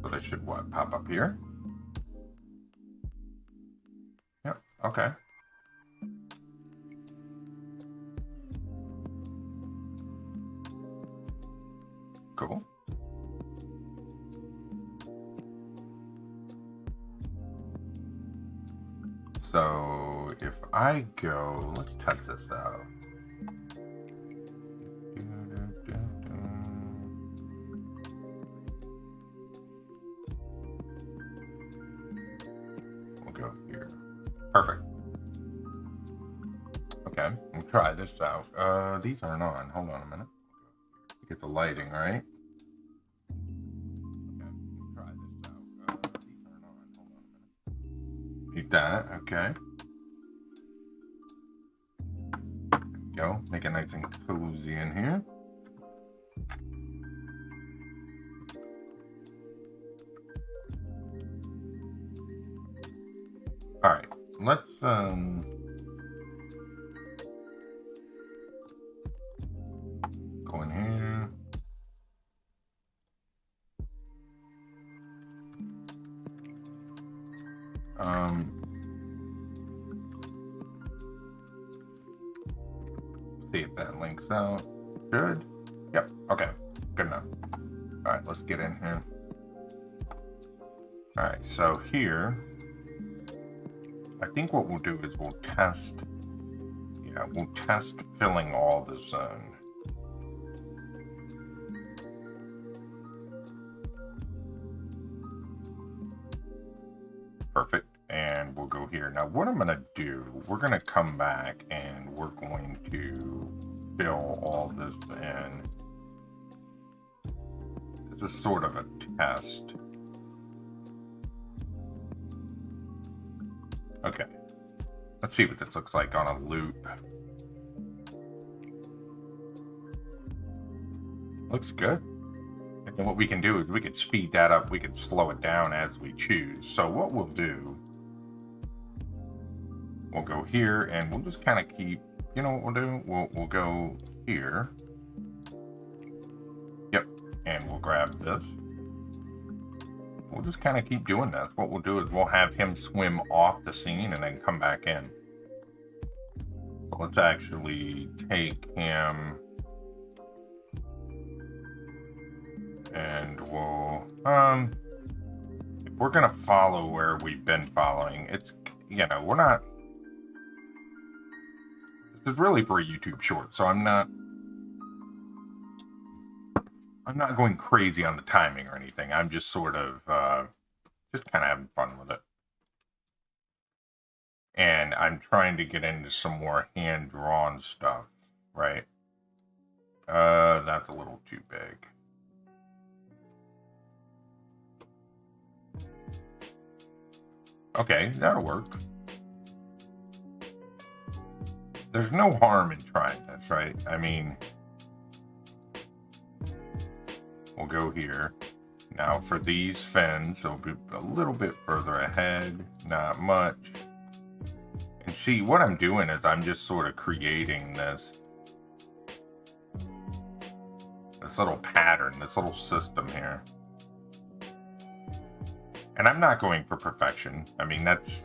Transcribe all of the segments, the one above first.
So that should what? Pop up here? Yep, okay. Cool. So if I go, let's test this out. We'll go here. Perfect. Okay, we'll try this out. These aren't on. Hold on a minute. Get the lighting right. Okay, we'll try this out. These aren't on. Hold on a minute. Need that. Okay. There we go. Make it nice and cozy in here. All right, let's go in here. See if that links out. Good. Yep. Okay. Good enough. All right, let's get in here. All right, so here, I think what we'll do is we'll test. Yeah, we'll test filling all the zone. Perfect. And we'll go here. Now, what I'm going to do, we're going to come back and we're going to fill all this in. This is sort of a test. Okay. Let's see what this looks like on a loop. Looks good. And what we can do is we can speed that up. We can slow it down as we choose. So what we'll do, we'll go here and we'll just kind of keep, you know what we'll do? We'll go here. Yep. And we'll grab this. We'll just kind of keep doing this. What we'll do is we'll have him swim off the scene and then come back in. So let's actually take him and we'll, if we're going to follow where we've been following, it's, you know, we're not, this is really for a YouTube short, so I'm not going crazy on the timing or anything. I'm just sort of, just kind of having fun with it. And I'm trying to get into some more hand-drawn stuff, right? That's a little too big. Okay, that'll work. There's no harm in trying this, right? I mean, we'll go here. Now for these fins, they'll be a little bit further ahead, not much. And see, what I'm doing is I'm just sort of creating this little pattern, this little system here. And I'm not going for perfection. I mean, that's...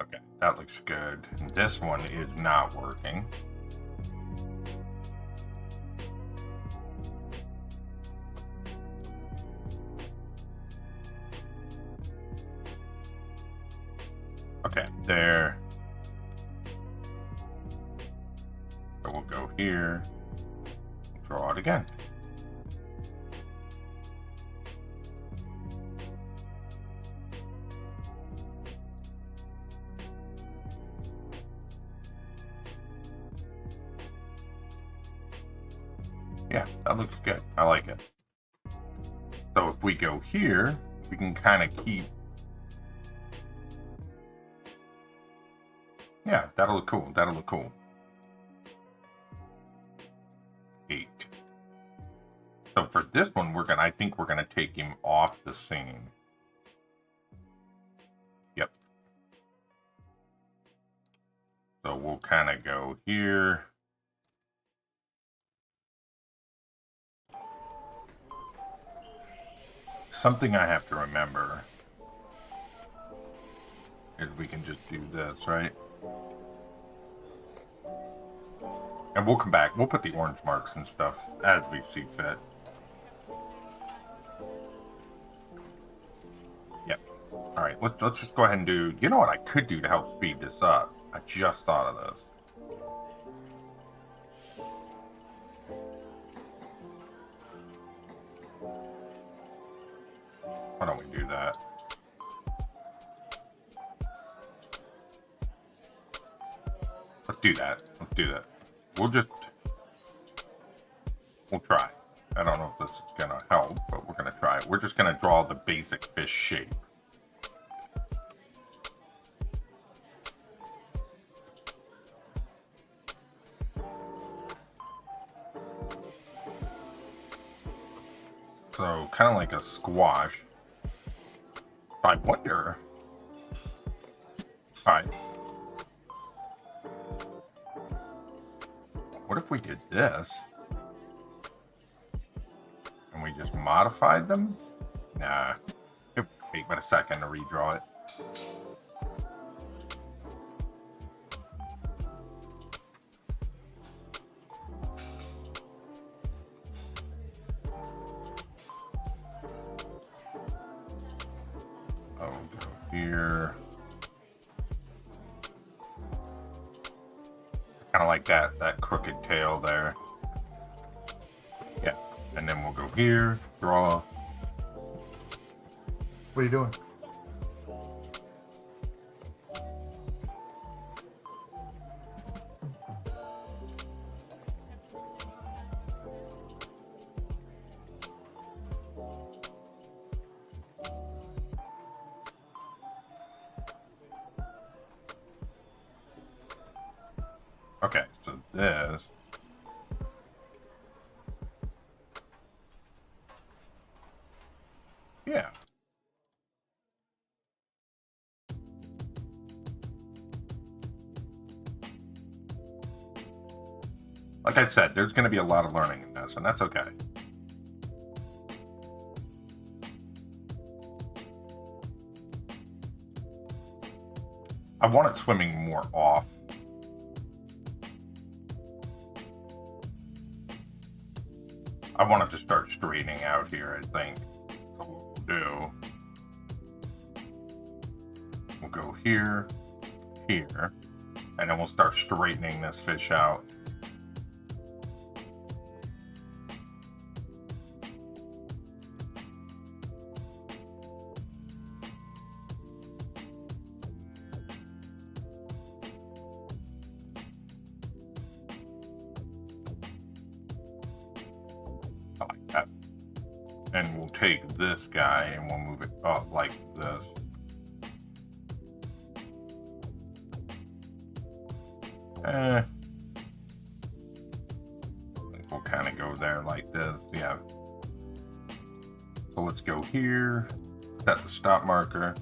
Okay, that looks good. This one is not working. Okay, there. So we'll go here, draw it again. Yeah, that looks good. I like it. So if we go here, we can kind of keep. Yeah, that'll look cool. That'll look cool. 8. So for this one, I think we're gonna take him off the scene. Yep. So we'll kind of go here. Something I have to remember is we can just do this, right? And we'll come back. We'll put the orange marks and stuff as we see fit. Yep. Alright, let's just go ahead and do... You know what I could do to help speed this up? I just thought of this. Why don't we do that? Let's do that. Let's do that. We'll try. I don't know if this is gonna help, but we're gonna try it. We're just gonna draw the basic fish shape. So, kind of like a squash. I wonder... Alright. What if we did this? And we just modified them? Nah. It would take but a second to redraw it. Oh, go here. Kind of like that crooked tail there. Yeah. And then we'll go here, draw. What are you doing? Okay, so this... Yeah. Like I said, there's going to be a lot of learning in this, and that's okay. I want it swimming more off. I want it to start straightening out here, I think. So what we'll do... We'll go here, here, and then we'll start straightening this fish out. I like that. And we'll take this guy and we'll move it up like this. I think we'll kind of go there like this. Yeah. So let's go here, set the stop marker.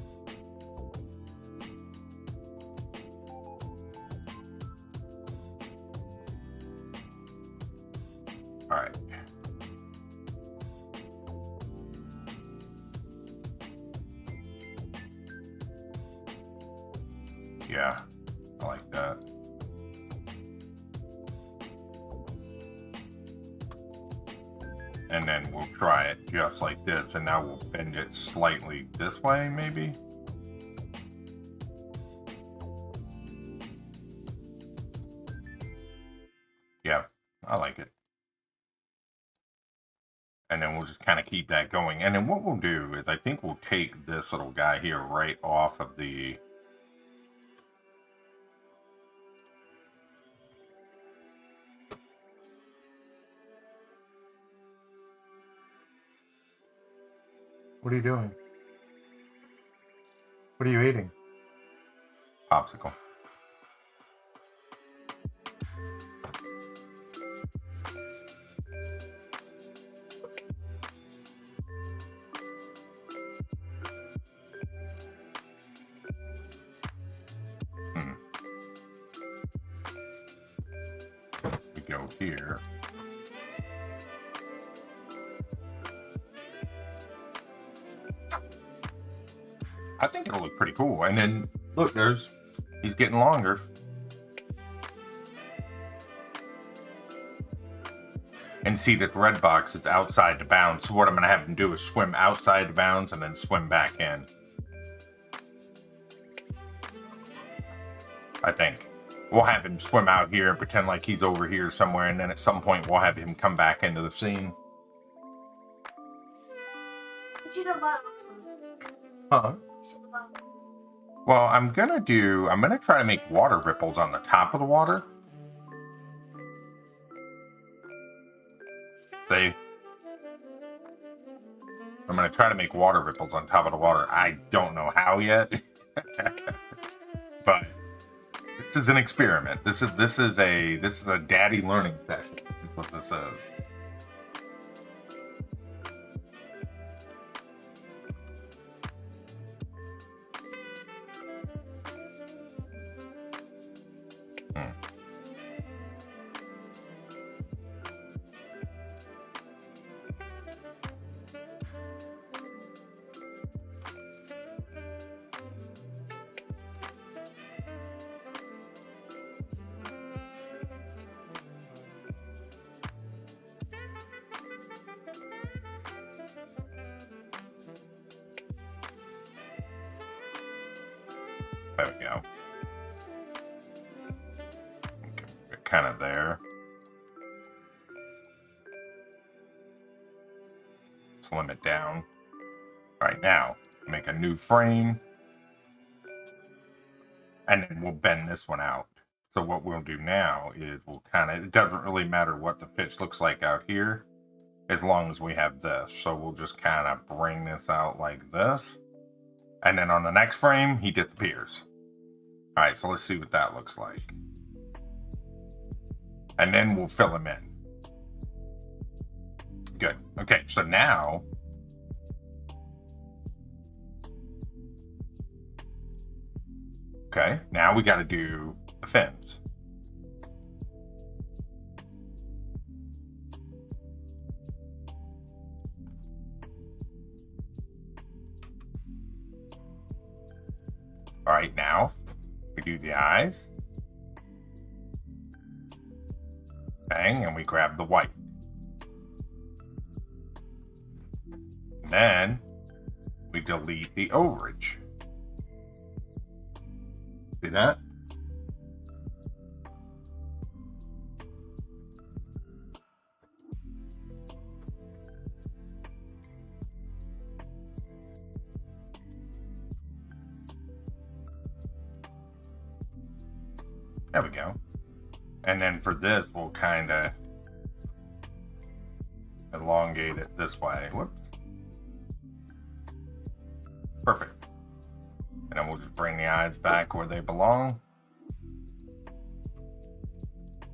All right. Yeah, I like that. And then we'll try it just like this, and now we'll bend it slightly this way, maybe? Yeah, I like it. And then we'll just kind of keep that going. And then what we'll do is I think we'll take this little guy here right off of the... What are you doing? What are you eating? Popsicle. go here. I think it'll look pretty cool. And then look, he's getting longer. And see that the red box is outside the bounds. So what I'm going to have him do is swim outside the bounds and then swim back in. I think. We'll have him swim out here and pretend like he's over here somewhere. And then at some point we'll have him come back into the scene. Huh? Well, I'm going to try to make water ripples on the top of the water. See? I'm going to try to make water ripples on top of the water. I don't know how yet. But this is an experiment. This is a daddy learning session. Is what this is. There we go. Okay, we're kind of there. Slim it down. All right, now make a new frame. And then we'll bend this one out. So what we'll do now is it doesn't really matter what the fish looks like out here, as long as we have this. So we'll just kind of bring this out like this. And then on the next frame, he disappears. All right, so let's see what that looks like. And then we'll fill him in. Good. Okay, so now we got to do the fins. All right, now we do the eyes. Bang, and we grab the white. And then we delete the overage. See that? There we go. And then for this, we'll kind of elongate it this way. Whoops. Perfect. And then we'll just bring the eyes back where they belong.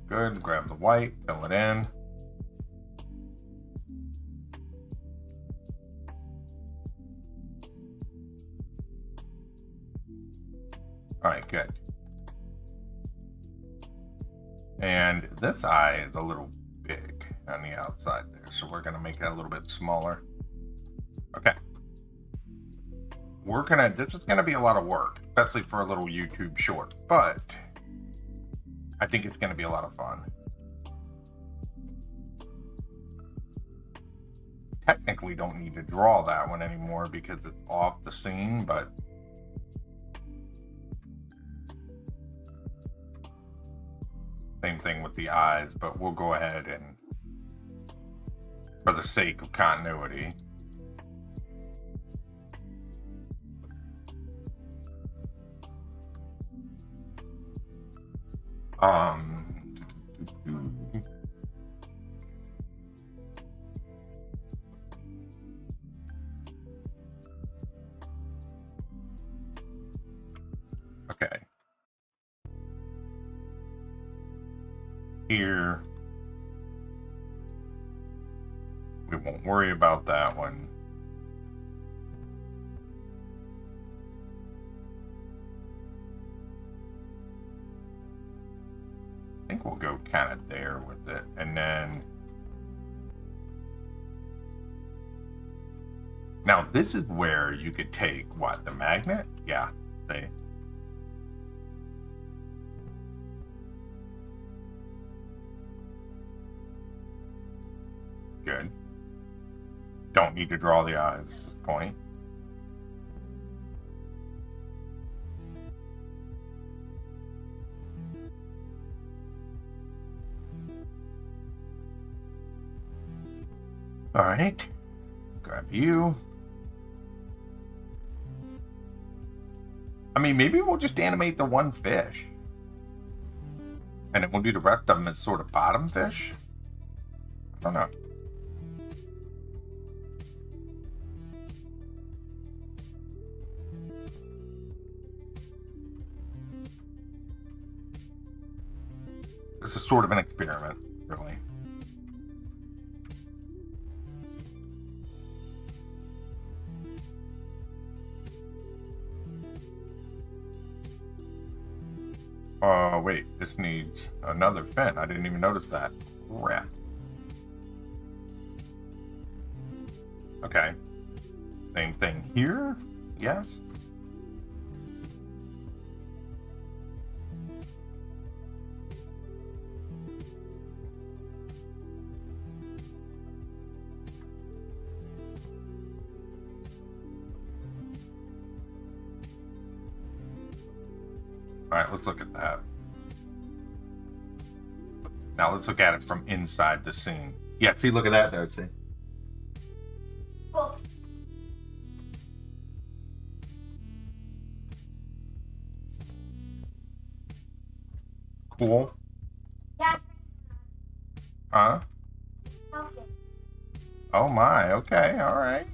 Good. Grab the white, fill it in. All right, good. And this eye is a little big on the outside there, so we're going to make that a little bit smaller. Okay. This is going to be a lot of work, especially for a little YouTube short, but I think it's going to be a lot of fun. Technically don't need to draw that one anymore because it's off the scene, but same thing with the eyes, but we'll go ahead and, for the sake of continuity, okay. Here, we won't worry about that one. I think think we'll go kind of there with it. And then... Now, this is where you could take, what, the magnet? Yeah, see? Good. Don't need to draw the eyes at this point. All right. Grab you. I mean, maybe we'll just animate the one fish. And then we'll do the rest of them as sort of bottom fish. I don't know. This is sort of an experiment, really. Oh, wait, this needs another fin. I didn't even notice that. Crap. Okay. Same thing here? Yes? Alright, let's look at that. Now let's look at it from inside the scene. Yeah, see, look at that there, see? Oh. Cool. Yeah. Huh? Okay. Oh my, okay, alright.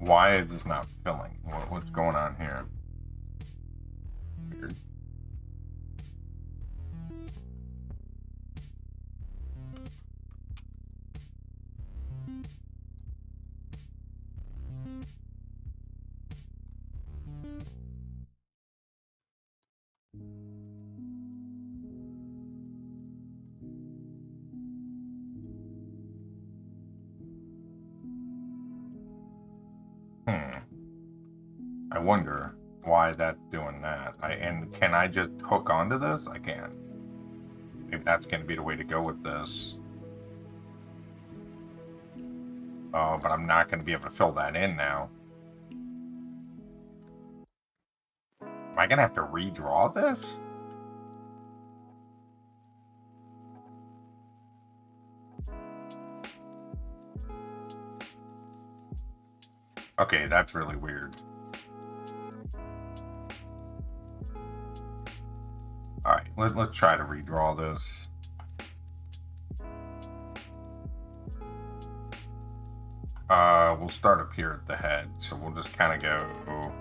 Why is this not filling? What's going on here? Weird. I wonder why that's doing that. And can I just hook onto this? I can. Maybe that's going to be the way to go with this. Oh, but I'm not going to be able to fill that in now. Am I going to have to redraw this? Okay, that's really weird. Alright, let's try to redraw this. We'll start up here at the head, so we'll just kind of go...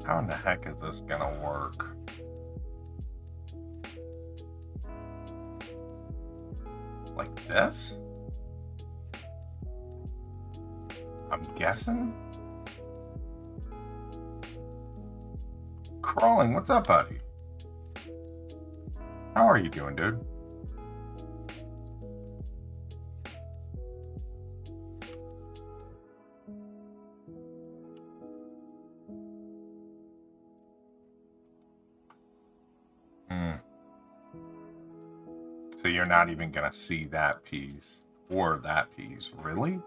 How in the heck is this gonna work? Like this? I'm guessing? Crawling, what's up, buddy? How are you doing, dude? So you're not even gonna see that piece or that piece, really?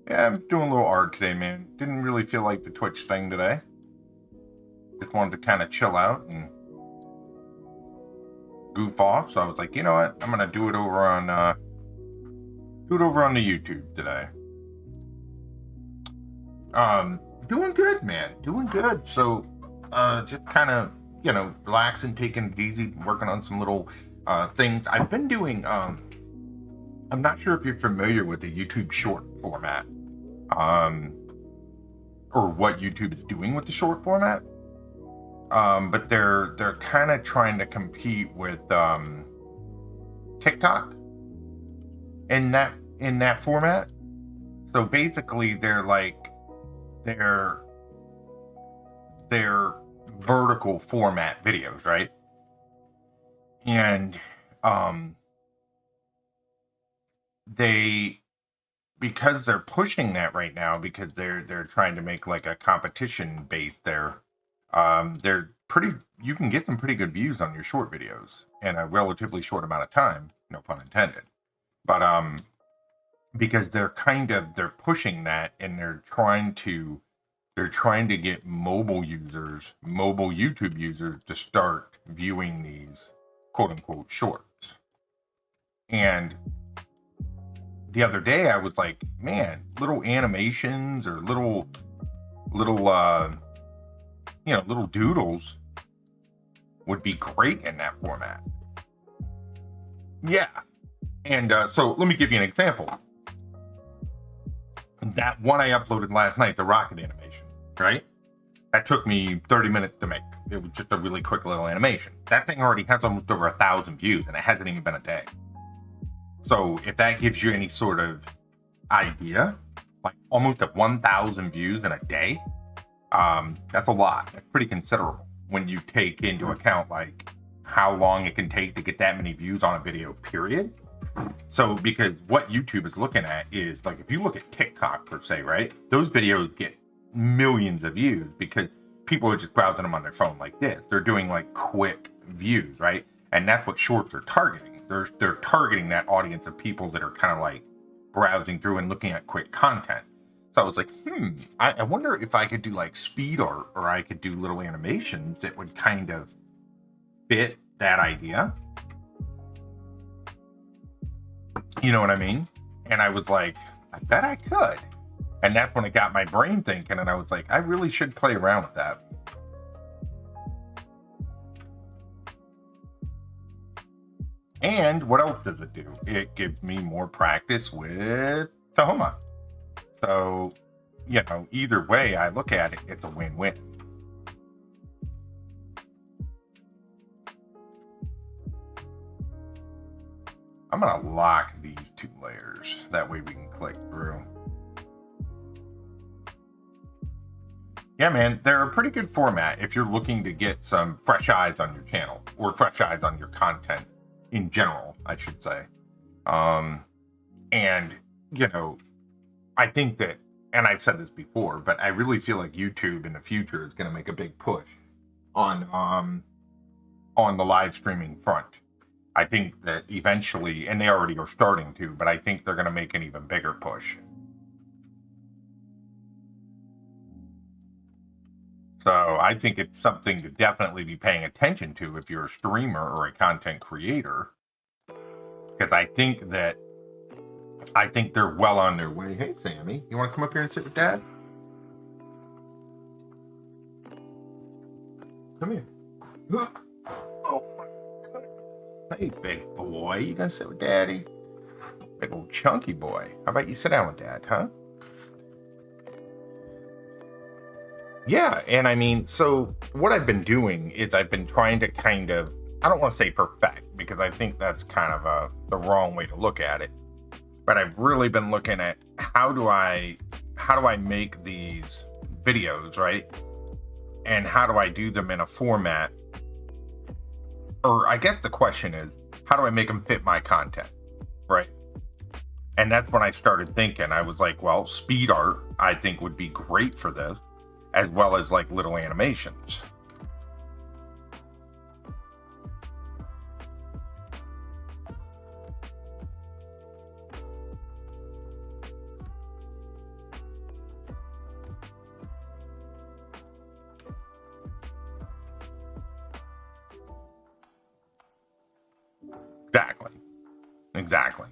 Yeah, I'm doing a little art today, man. Didn't really feel like the Twitch thing today. Just wanted to kind of chill out and goof off. So I was like, you know what? I'm gonna do it over on the YouTube today. Doing good, man. Doing good. So just kind of, you know, relaxing, taking it easy, working on some little things. I've been doing I'm not sure if you're familiar with the YouTube short format. Or what YouTube is doing with the short format. But they're kind of trying to compete with TikTok in that format. So basically, they're vertical format videos, right? And because they're pushing that right now, because they're trying to make like a competition base there. They're pretty. You can get some pretty good views on your short videos in a relatively short amount of time. No pun intended. But because they're pushing that, and they're trying to get mobile YouTube users to start viewing these quote unquote shorts. And the other day I was like, man, little animations or little doodles would be great in that format. Yeah. And so let me give you an example. That one I uploaded last night, the rocket animation, right? That took me 30 minutes to make. It was just a really quick little animation. That thing already has almost over 1,000 views, and it hasn't even been a day. So if that gives you any sort of idea, like almost 1,000 views in a day, that's a lot. That's pretty considerable when you take into account like how long it can take to get that many views on a video, period. So because what YouTube is looking at is like, if you look at TikTok per se, right? Those videos get millions of views because people are just browsing them on their phone like this. They're doing like quick views, right? And that's what shorts are targeting. They're targeting that audience of people that are kind of like browsing through and looking at quick content. So I was like, I wonder if I could do like speed art, or I could do little animations that would kind of fit that idea. You know what I mean? And I was like, I bet I could. And that's when it got my brain thinking, and I was like, I really should play around with that. And what else does it do? It gives me more practice with Tahoma. So, you know, either way I look at it, it's a win-win. I'm going to lock these two layers. That way we can click through. Yeah, man, they're a pretty good format if you're looking to get some fresh eyes on your channel, or fresh eyes on your content in general, I should say. And, you know, I think that, and I've said this before, but I really feel like YouTube in the future is going to make a big push on the live streaming front. I think that eventually, and they already are starting to, but I think they're going to make an even bigger push. So I think it's something to definitely be paying attention to if you're a streamer or a content creator, because I think they're well on their way. Hey, Sammy, you want to come up here and sit with Dad? Come here. Oh my God. Hey, big boy, you gonna sit with Daddy? Big old chunky boy. How about you sit down with Dad, huh? Yeah, and I mean, so what I've been doing is I've been trying to kind of, I don't want to say perfect, because I think that's kind of the wrong way to look at it. But I've really been looking at how do I make these videos, right? And how do I do them in a format? Or I guess the question is, how do I make them fit my content, right? And that's when I started thinking. I was like, well, speed art, I think would be great for this, as well as like little animations. Exactly.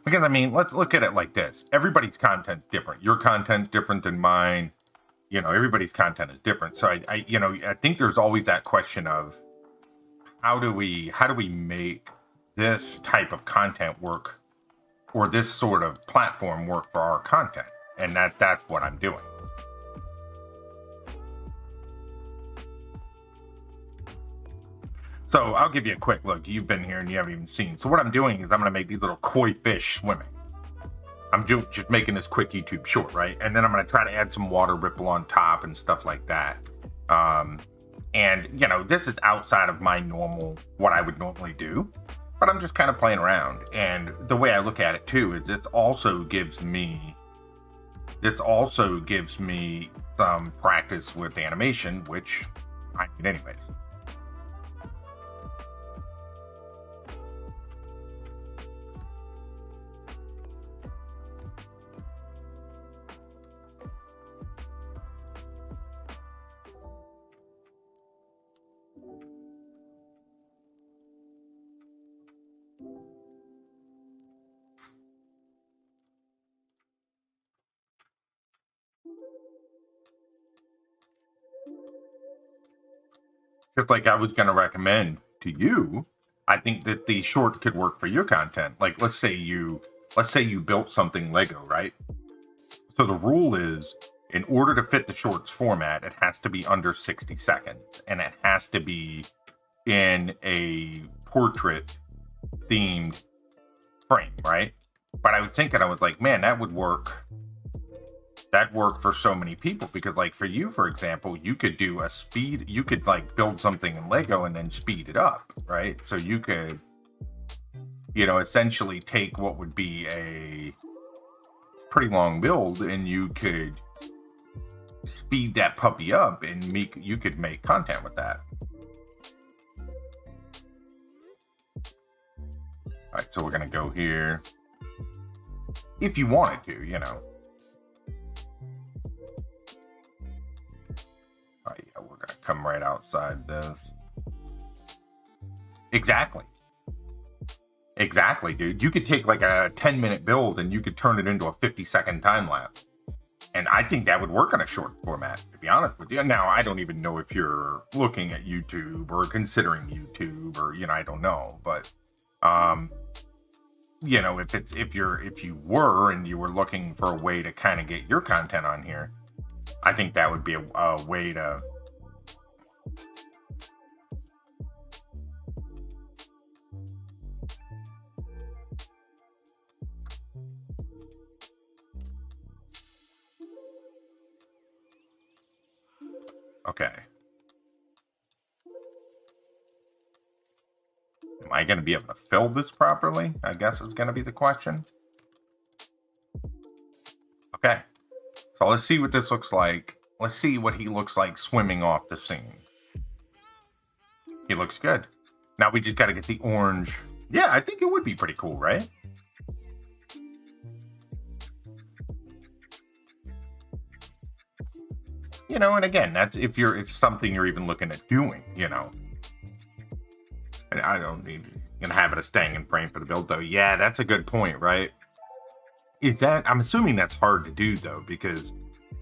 Because, I mean, let's look at it like this. Everybody's content's different. Your content's different than mine. You know, everybody's content is different. So I think there's always that question of how do we make this type of content work, or this sort of platform work for our content? And that's what I'm doing. So I'll give you a quick look. You've been here and you haven't even seen. So what I'm doing is I'm going to make these little koi fish swimming. I'm just making this quick YouTube short, right? And then I'm going to try to add some water ripple on top and stuff like that. And, you know, this is outside of my what I would normally do. But I'm just kind of playing around. And the way I look at it, too, is this also gives me some practice with animation, which I need anyways. Just like I was going to recommend to you, I think that the short could work for your content. Like, let's say you built something Lego, right? So the rule is, in order to fit the shorts format, it has to be under 60 seconds, and it has to be in a portrait themed frame, right? But I was thinking, I was like, man, that would work. That'd work for so many people, because like for you, for example, you could do you could like build something in Lego and then speed it up, right? So you could, you know, essentially take what would be a pretty long build and you could speed that puppy up and you could make content with that. All right, so we're gonna go here. If you wanted to, you know. Oh yeah, we're gonna come right outside this. Exactly, dude. You could take like a 10-minute build and you could turn it into a 50-second time lapse. And I think that would work on a short format, to be honest with you. Now, I don't even know if you're looking at YouTube or considering YouTube, or, you know, I don't know. But, you know, if you were and you were looking for a way to kind of get your content on here, I think that would be a way to. Okay. Am I going to be able to fill this properly? I guess is going to be the question. Okay. So let's see what this looks like. Let's see what he looks like swimming off the scene. He looks good. Now we just got to get the orange. Yeah, I think it would be pretty cool, right? You know, and again, that's if it's something you're even looking at doing, you know. And I don't need gonna have it a staying in frame for the build though. Yeah, that's a good point, right? I'm assuming that's hard to do though, because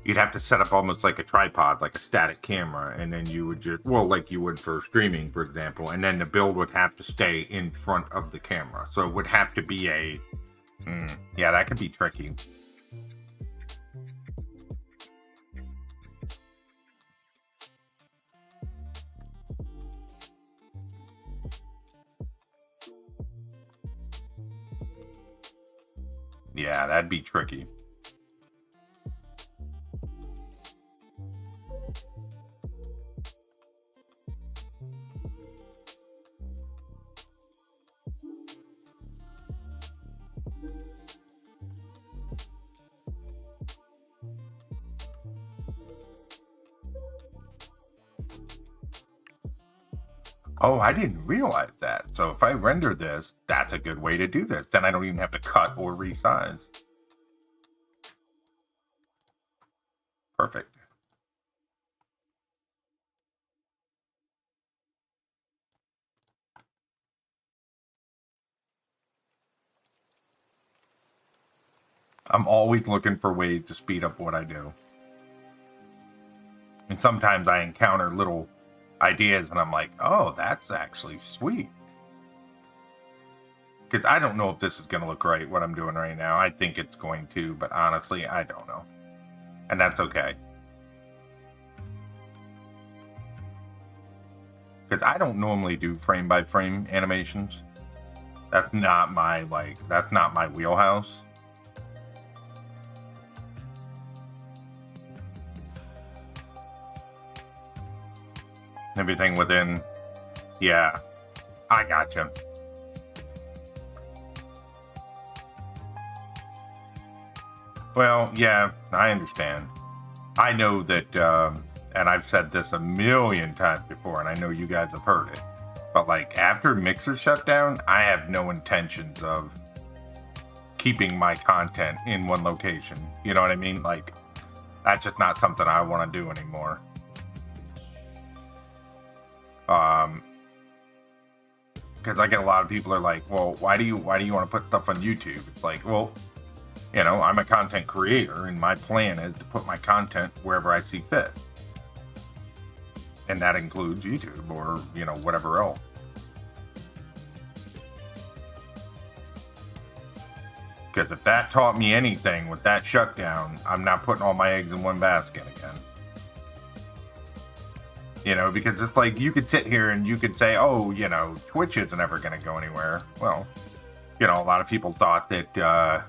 you'd have to set up almost like a tripod, like a static camera, and then you would just, well, like you would for streaming, for example, and then the build would have to stay in front of the camera. So it would have to be yeah, that could be tricky. Yeah, that'd be tricky. Oh, I didn't realize that. So if I render this, that's a good way to do this. Then I don't even have to cut or resize. Perfect. I'm always looking for ways to speed up what I do. And sometimes I encounter little ideas and I'm like, oh, that's actually sweet. Because I don't know if this is going to look right, what I'm doing right now. I think it's going to, but honestly, I don't know. And that's okay. Because I don't normally do frame-by-frame animations. That's not my, that's not my wheelhouse. Everything within, yeah, I gotcha. Well, yeah, I understand. I know that, and I've said this a million times before, and I know you guys have heard it, but like after Mixer shut down, I have no intentions of keeping my content in one location. You know what I mean? Like, that's just not something I want to do anymore. Because I get a lot of people are like, well, why do you want to put stuff on YouTube? It's like, well, you know, I'm a content creator and my plan is to put my content wherever I see fit. And that includes YouTube or, you know, whatever else. Because if that taught me anything with that shutdown, I'm not putting all my eggs in one basket again. You know, because it's like you could sit here and you could say, oh, you know, Twitch isn't ever going to go anywhere. Well, you know, a lot of people thought that,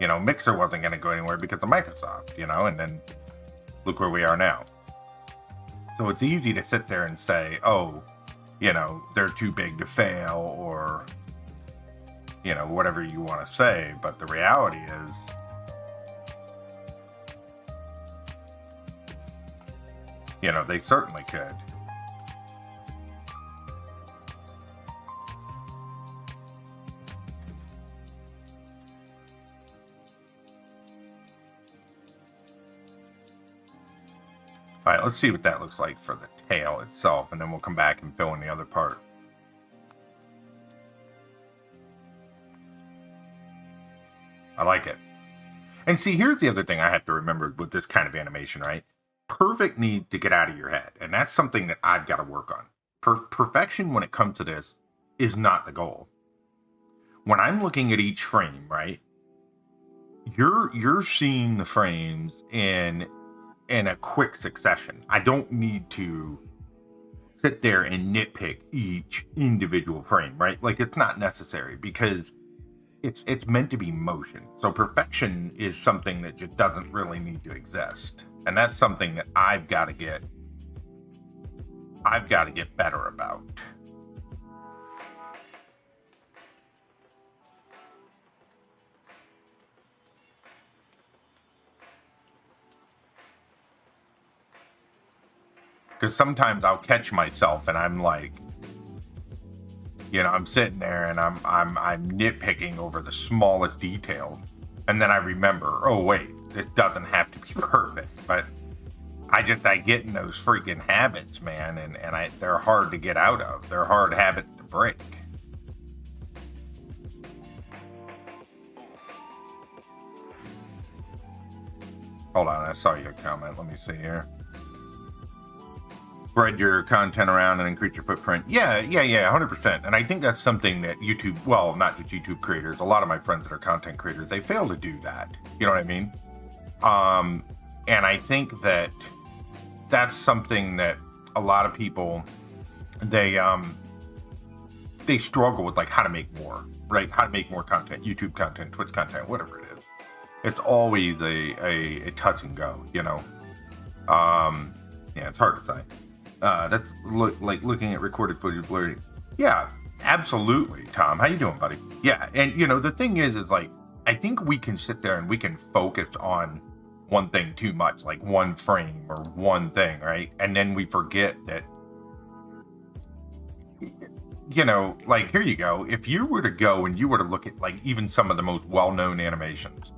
you know, Mixer wasn't going to go anywhere because of Microsoft, you know, and then look where we are now. So it's easy to sit there and say, oh, you know, they're too big to fail or, you know, whatever you want to say. But the reality is, you know, they certainly could. All right, let's see what that looks like for the tail itself, and then we'll come back and fill in the other part. I like it. And see, here's the other thing I have to remember with this kind of animation, right? Perfect needs to get out of your head, and that's something that I've got to work on. Perfection when it comes to this is not the goal. When I'm looking at each frame, right, you're seeing the frames in a quick succession. I don't need to sit there and nitpick each individual frame, right? Like, it's not necessary because it's meant to be motion. So perfection is something that just doesn't really need to exist. And that's something that I've got to get better about. Because sometimes I'll catch myself and I'm like, you know, I'm sitting there and I'm nitpicking over the smallest detail, and then I remember, oh wait, this doesn't have to be perfect. But I get in those freaking habits, man, and they're hard to get out of. They're hard habits to break. Hold on, I saw your comment. Let me see here. Spread your content around and increase your footprint. Yeah, 100%. And I think that's something that YouTube, well, not just YouTube creators, a lot of my friends that are content creators, they fail to do that. You know what I mean? And I think that that's something that a lot of people, they struggle with, like how to make more, right? How to make more content, YouTube content, Twitch content, whatever it is. It's always a touch and go, you know? Yeah, it's hard to say. That's like looking at recorded footage blurry. Yeah, absolutely, Tom. How you doing, buddy? Yeah, and you know, the thing is like, I think we can sit there and we can focus on one thing too much, like one frame or one thing, right? And then we forget that, you know, like, here you go. If you were to go and you were to look at like even some of the most well-known animations,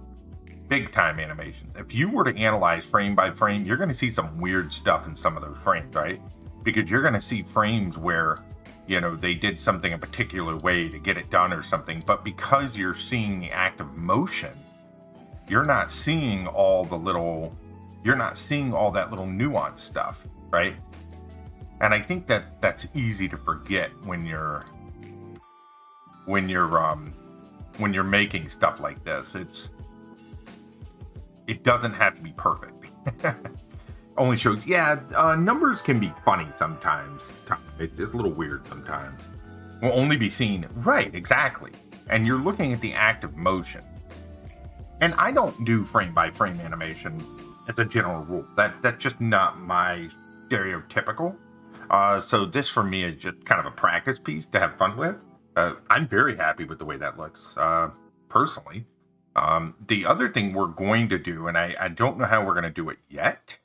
big time animations, if you were to analyze frame by frame, you're going to see some weird stuff in some of those frames, right? Because you're going to see frames where, you know, they did something a particular way to get it done or something, but because you're seeing the act of motion, you're not seeing all that little nuance stuff, right? And I think that that's easy to forget when you're making stuff like this. It doesn't have to be perfect. Only shows, numbers can be funny sometimes. It's a little weird sometimes. Will only be seen, right, exactly. And you're looking at the act of motion. And I don't do frame-by-frame animation as a general rule. That's just not my stereotypical. So this for me is just kind of a practice piece to have fun with. I'm very happy with the way that looks, personally. The other thing we're going to do, and I don't know how we're going to do it yet,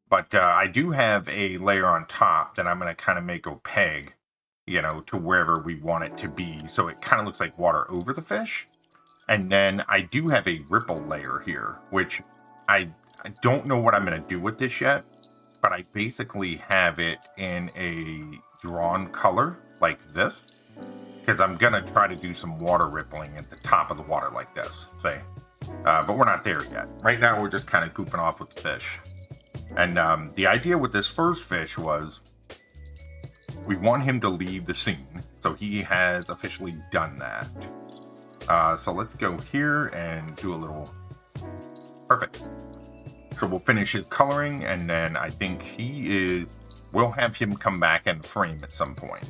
but I do have a layer on top that I'm going to kind of make opaque, you know, to wherever we want it to be. So it kind of looks like water over the fish. And then I do have a ripple layer here, which I don't know what I'm going to do with this yet, but I basically have it in a drawn color like this, because I'm going to try to do some water rippling at the top of the water like this, say. But we're not there yet. Right now, we're just kind of goofing off with the fish. And the idea with this first fish was we want him to leave the scene. So he has officially done that. So let's go here and do a little... Perfect. So we'll finish his coloring, and then I think we'll have him come back in the frame at some point.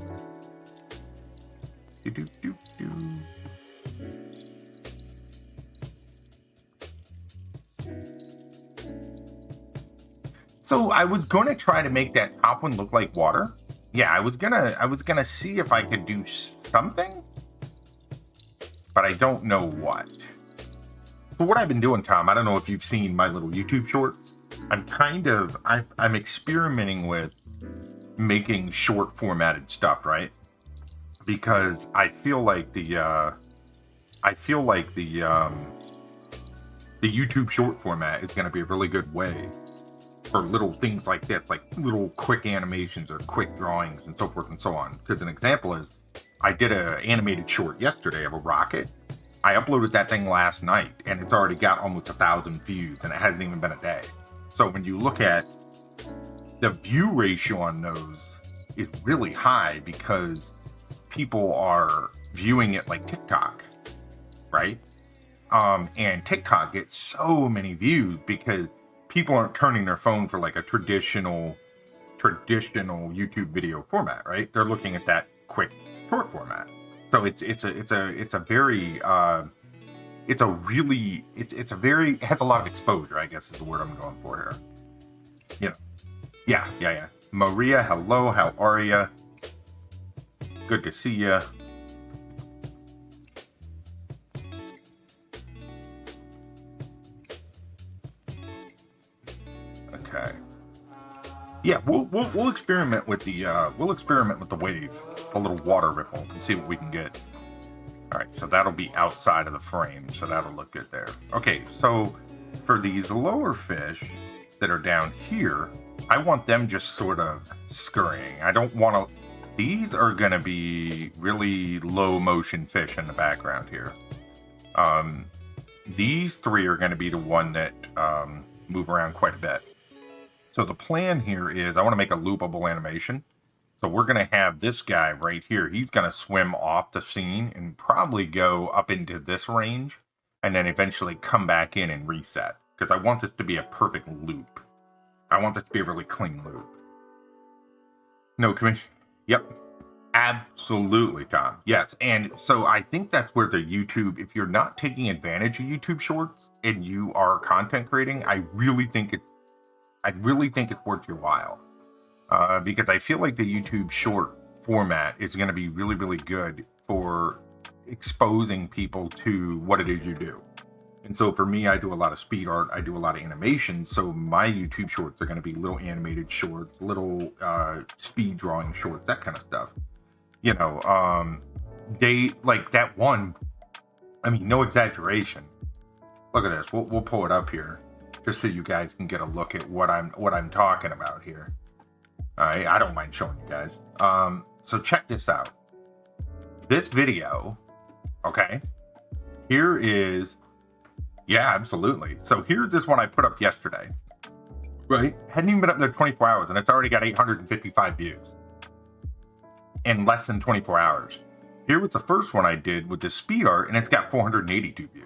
So I was going to try to make that top one look like water. Yeah, I was gonna see if I could do something, but I don't know what. So what I've been doing, Tom, I don't know if you've seen my little YouTube shorts. I'm experimenting with making short formatted stuff, right? Because I feel like the YouTube short format is going to be a really good way for little things like this, like little quick animations or quick drawings and so forth and so on. Because an example is, I did an animated short yesterday of a rocket. I uploaded that thing last night, and it's already got almost 1,000 views, and it hasn't even been a day. So when you look at the view ratio on those, it's really high because people are viewing it like TikTok, right? And TikTok gets so many views because people aren't turning their phone for like a traditional YouTube video format, right? They're looking at that quick short format. So it has a lot of exposure, I guess is the word I'm going for here. You know, yeah. Maria, hello, how are ya? Good to see ya. Okay. Yeah, we'll experiment with the wave, a little water ripple, and see what we can get. All right, so that'll be outside of the frame, so that'll look good there. Okay, so for these lower fish that are down here, I want them just sort of scurrying. I don't want to... These are going to be really low motion fish in the background here. These three are going to be the one that move around quite a bit. So the plan here is I want to make a loopable animation. So we're going to have this guy right here. He's going to swim off the scene and probably go up into this range and then eventually come back in and reset. Because I want this to be a perfect loop. I want this to be a really clean loop. No commission. Yep. Absolutely, Tom. Yes. And so I think that's where the YouTube, if you're not taking advantage of YouTube Shorts and you are content creating, I really think it's worth your while. Because I feel like the YouTube short format is going to be really, really good for exposing people to what it is you do. And so for me, I do a lot of speed art. I do a lot of animation. So my YouTube shorts are going to be little animated shorts, little speed drawing shorts, that kind of stuff. You know, they like that one. I mean, no exaggeration. Look at this. We'll pull it up here just so you guys can get a look at what I'm talking about here. All right, I don't mind showing you guys. So check this out. This video, okay, here is, yeah, absolutely. So here's this one I put up yesterday, right? Hadn't even been up there 24 hours and it's already got 855 views in less than 24 hours. Here was the first one I did with the speed art and it's got 482 views.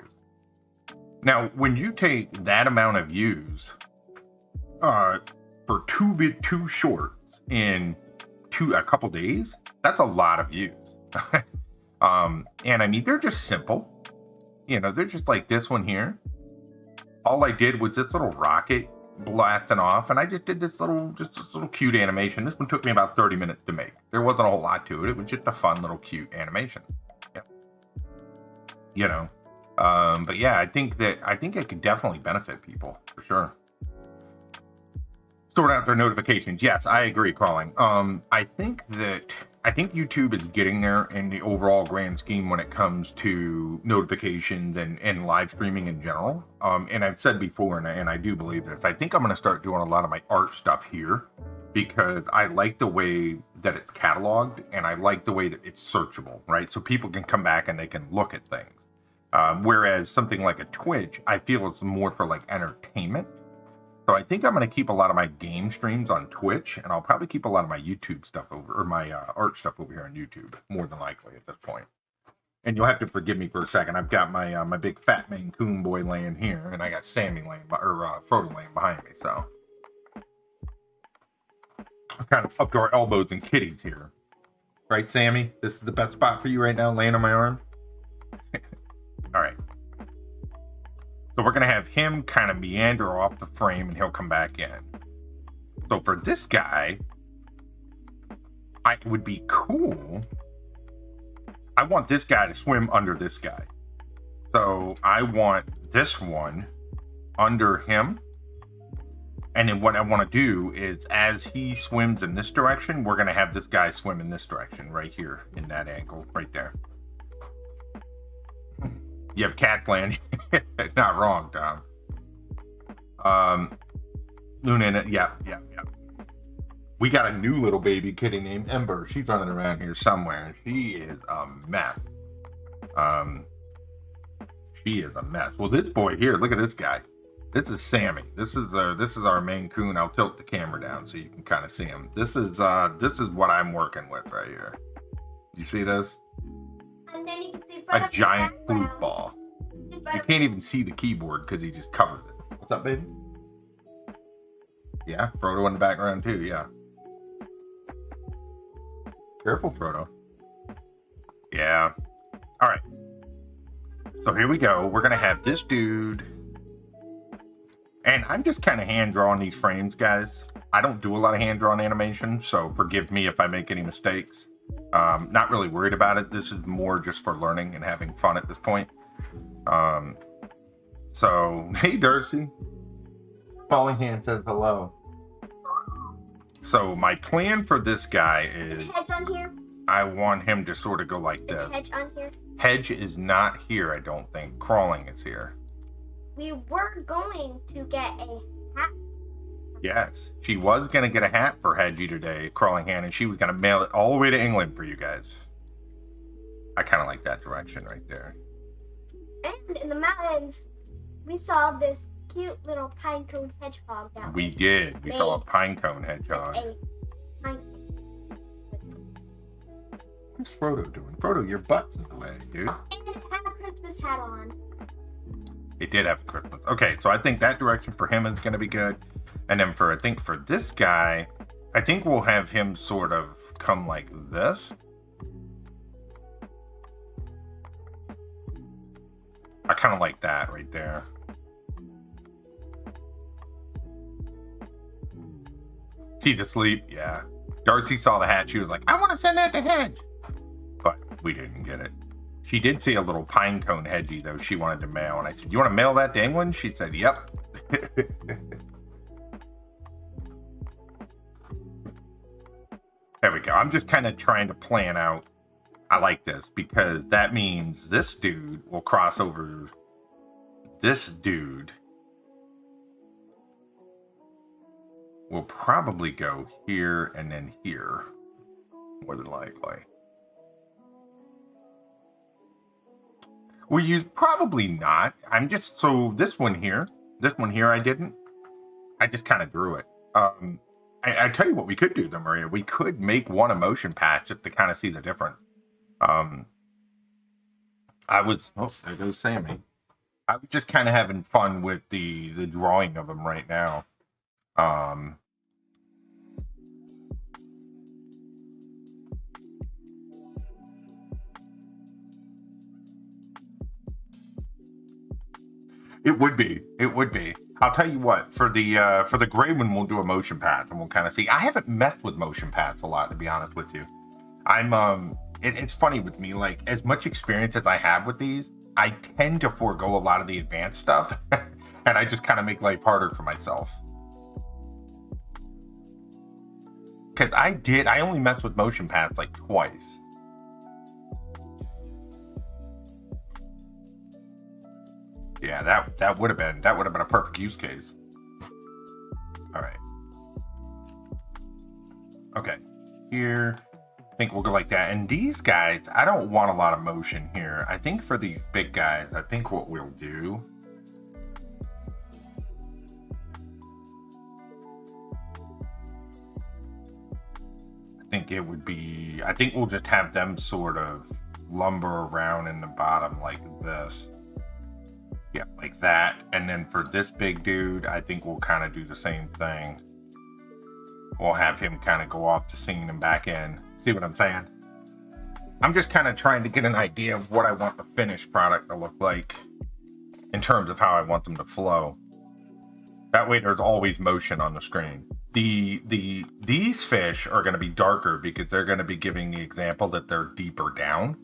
Now, when you take that amount of views for two shorts in a couple days, that's a lot of views. And I mean, they're just simple. You know, they're just like this one here. All I did was this little rocket blasting off, and I just did this little cute animation. This one took me about 30 minutes to make. There wasn't a whole lot to it. It was just a fun little cute animation. Yep. You know, but yeah, I think it could definitely benefit people for sure. Sort out their notifications. Yes, I agree, Crawling. I think YouTube is getting there in the overall grand scheme when it comes to notifications and live streaming in general. And I've said before, and I do believe this, I think I'm going to start doing a lot of my art stuff here because I like the way that it's cataloged and I like the way that it's searchable, right? So people can come back and they can look at things. Whereas something like a Twitch, I feel it's more for like entertainment. So I think I'm going to keep a lot of my game streams on Twitch, and I'll probably keep a lot of my YouTube stuff my art stuff over here on YouTube, more than likely at this point. And you'll have to forgive me for a second. I've got my my big fat Maine Coon boy laying here, and I got Sammy laying, or Frodo laying behind me, so. I'm kind of up to our elbows and kitties here. Right, Sammy? This is the best spot for you right now, laying on my arm? All right. So we're going to have him kind of meander off the frame and he'll come back in. So for this guy, it would be cool. I want this guy to swim under this guy. So I want this one under him. And then what I want to do is as he swims in this direction, we're going to have this guy swim in this direction right here in that angle right there. You have cats land. Not wrong, Tom. Luna, yeah. We got a new little baby kitty named Ember. She's running around here somewhere, and she is a mess. She is a mess. Well, this boy here, look at this guy. This is Sammy. This is our Maine Coon. I'll tilt the camera down so you can kind of see him. This is what I'm working with right here. You see this? And then you can see A giant flute ball. You can't even see the keyboard because he just covers it. What's up, baby? Yeah, Frodo in the background too, yeah. Careful, Frodo. Yeah. All right. So here we go. We're going to have this dude. And I'm just kind of hand-drawing these frames, guys. I don't do a lot of hand-drawn animation, so forgive me if I make any mistakes. Not really worried about it. This is more just for learning and having fun at this point. So, hey, Darcy. Falling Hand says hello. So my plan for this guy is hedge on here. I want him to sort of go like this. Hedge on here. Hedge is not here, I don't think. Crawling is here. We were going to get a hat. Yes, she was going to get a hat for Hedgie today, Crawling Hand, and she was going to mail it all the way to England for you guys. I kind of like that direction right there. And in the mountains, we saw this cute little pine cone hedgehog that we did. We saw a pine cone hedgehog. What's Frodo doing? Frodo, your butt's in the way, dude. And it had a Christmas hat on. It did have Christmas. Okay, so I think that direction for him is going to be good. And then I think for this guy, I think we'll have him sort of come like this. I kind of like that right there. She's asleep, yeah. Darcy saw the hat. She was like, I want to send that to Hedge. But we didn't get it. She did see a little pine cone Hedgie, though, she wanted to mail. And I said, you want to mail that to England? She said, yep. There we go. I'm just kind of trying to plan out. I like this because that means this dude will cross over this dude. Will probably go here and then here. more than likely. We use probably not. I'm just so this one here I didn't. I just kind of drew it. I tell you what we could do though, Maria. We could make one a motion patch just to kind of see the difference. There goes Sammy. I was just kind of having fun with the drawing of them right now. It would be. I'll tell you what, for the gray one, we'll do a motion path and we'll kind of see. I haven't messed with motion paths a lot, to be honest with you. It's funny with me, like as much experience as I have with these, I tend to forego a lot of the advanced stuff and I just kind of make life harder for myself. Because I only messed with motion paths like twice. Yeah, that would have been a perfect use case. All right. Okay. Here, I think we'll go like that. And these guys, I don't want a lot of motion here. I think for these big guys, I think what we'll do. I think we'll just have them sort of lumber around in the bottom like this. Yeah, like that. And then for this big dude, I think we'll kind of do the same thing. We'll have him kind of go off to scene and back in. See what I'm saying? I'm just kind of trying to get an idea of what I want the finished product to look like in terms of how I want them to flow. That way there's always motion on the screen. These fish are going to be darker because they're going to be giving the example that they're deeper down.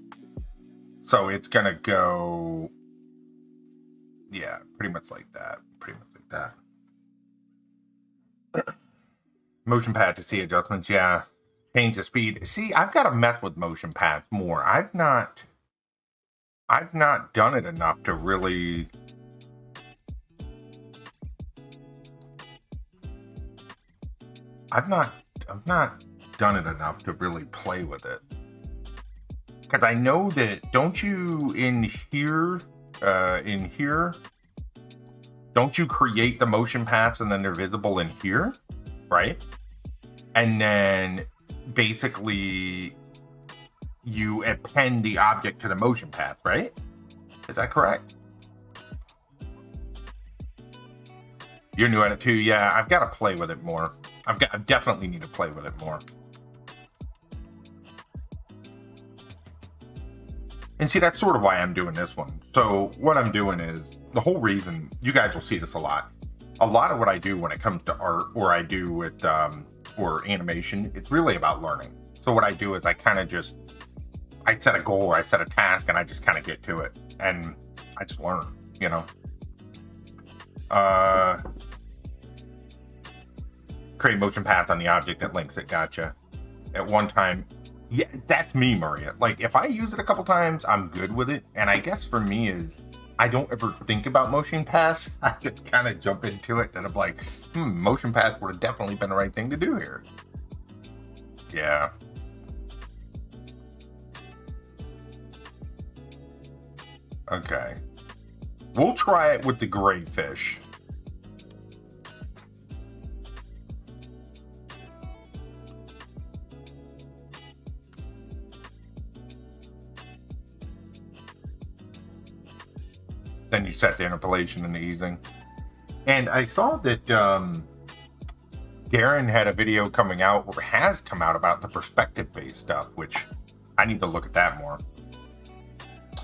So it's going to go... Yeah, pretty much like that. Motion pad to see adjustments, yeah. Change the speed. See, I've got to mess with motion pads more. I've not done it enough to really... I've not done it enough to really play with it. Because I know that, don't you in here, don't you create the motion paths and then they're visible in here, right? And then basically you append the object to the motion path, right? Is that correct? You're new at it too. Yeah, I've got to play with it more. I definitely need to play with it more. And see, that's sort of why I'm doing this one. So what I'm doing is, the whole reason, you guys will see this a lot. A lot of what I do when it comes to art, or I do with, or animation, it's really about learning. So what I do is I kind of just, I set a goal, or I set a task, and I just kind of get to it. And I just learn, you know. Create motion path on the object that links it, gotcha. At one time, yeah, that's me, Maria. Like, if I use it a couple times, I'm good with it. And I guess for me is, I don't ever think about motion paths. I just kind of jump into it and I'm like, motion path would have definitely been the right thing to do here. Yeah. Okay. We'll try it with the gray fish. Then you set the interpolation and the easing. And I saw that Darren had a video coming out, or has come out, about the perspective-based stuff, which I need to look at that more.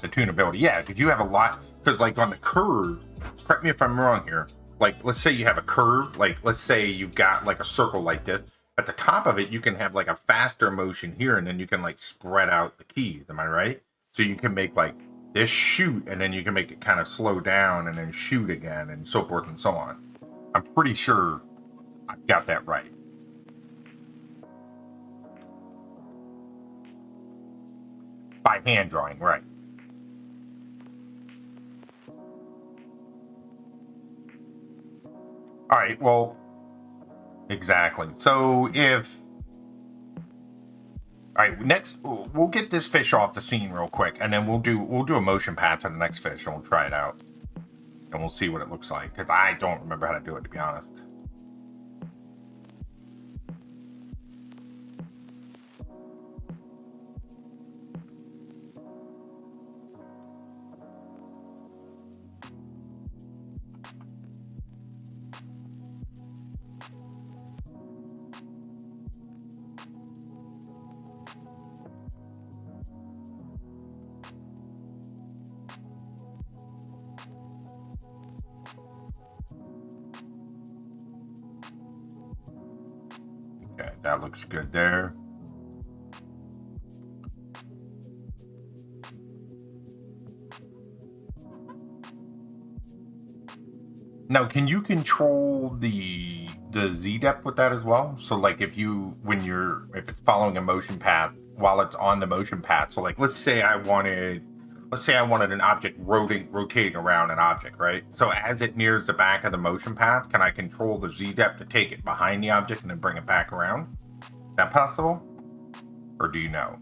The tunability. Yeah, because you have a lot, because like on the curve, correct me if I'm wrong here, like let's say you have a curve, like let's say you've got like a circle like this. At the top of it, you can have like a faster motion here, and then you can like spread out the keys, am I right? So you can make like this shoot, and then you can make it kind of slow down and then shoot again and so forth and so on. I'm pretty sure I've got that right. By hand drawing, right. All right, well, exactly. So if right, next we'll get this fish off the scene real quick, and then we'll do a motion path to the next fish, and we'll try it out, and we'll see what it looks like. Because I don't remember how to do it, to be honest. Okay, that looks good there. Now, can you control the Z depth with that as well? So like if it's following a motion path while it's on the motion path. So like let's say I wanted an object rotating around an object, right? So as it nears the back of the motion path, can I control the Z depth to take it behind the object and then bring it back around? Is that possible? Or do you know?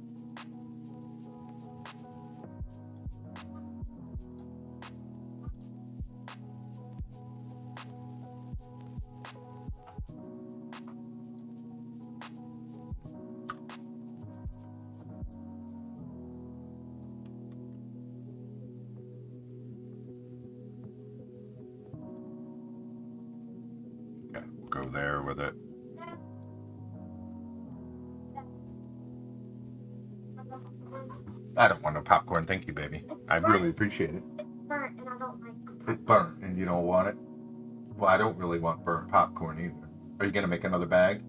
Okay, we'll go there with it. I don't want no popcorn, thank you, baby. I really appreciate it. It's burnt and I don't like popcorn. It's burnt and you don't want it? Well, I don't really want burnt popcorn either. Are you gonna make another bag?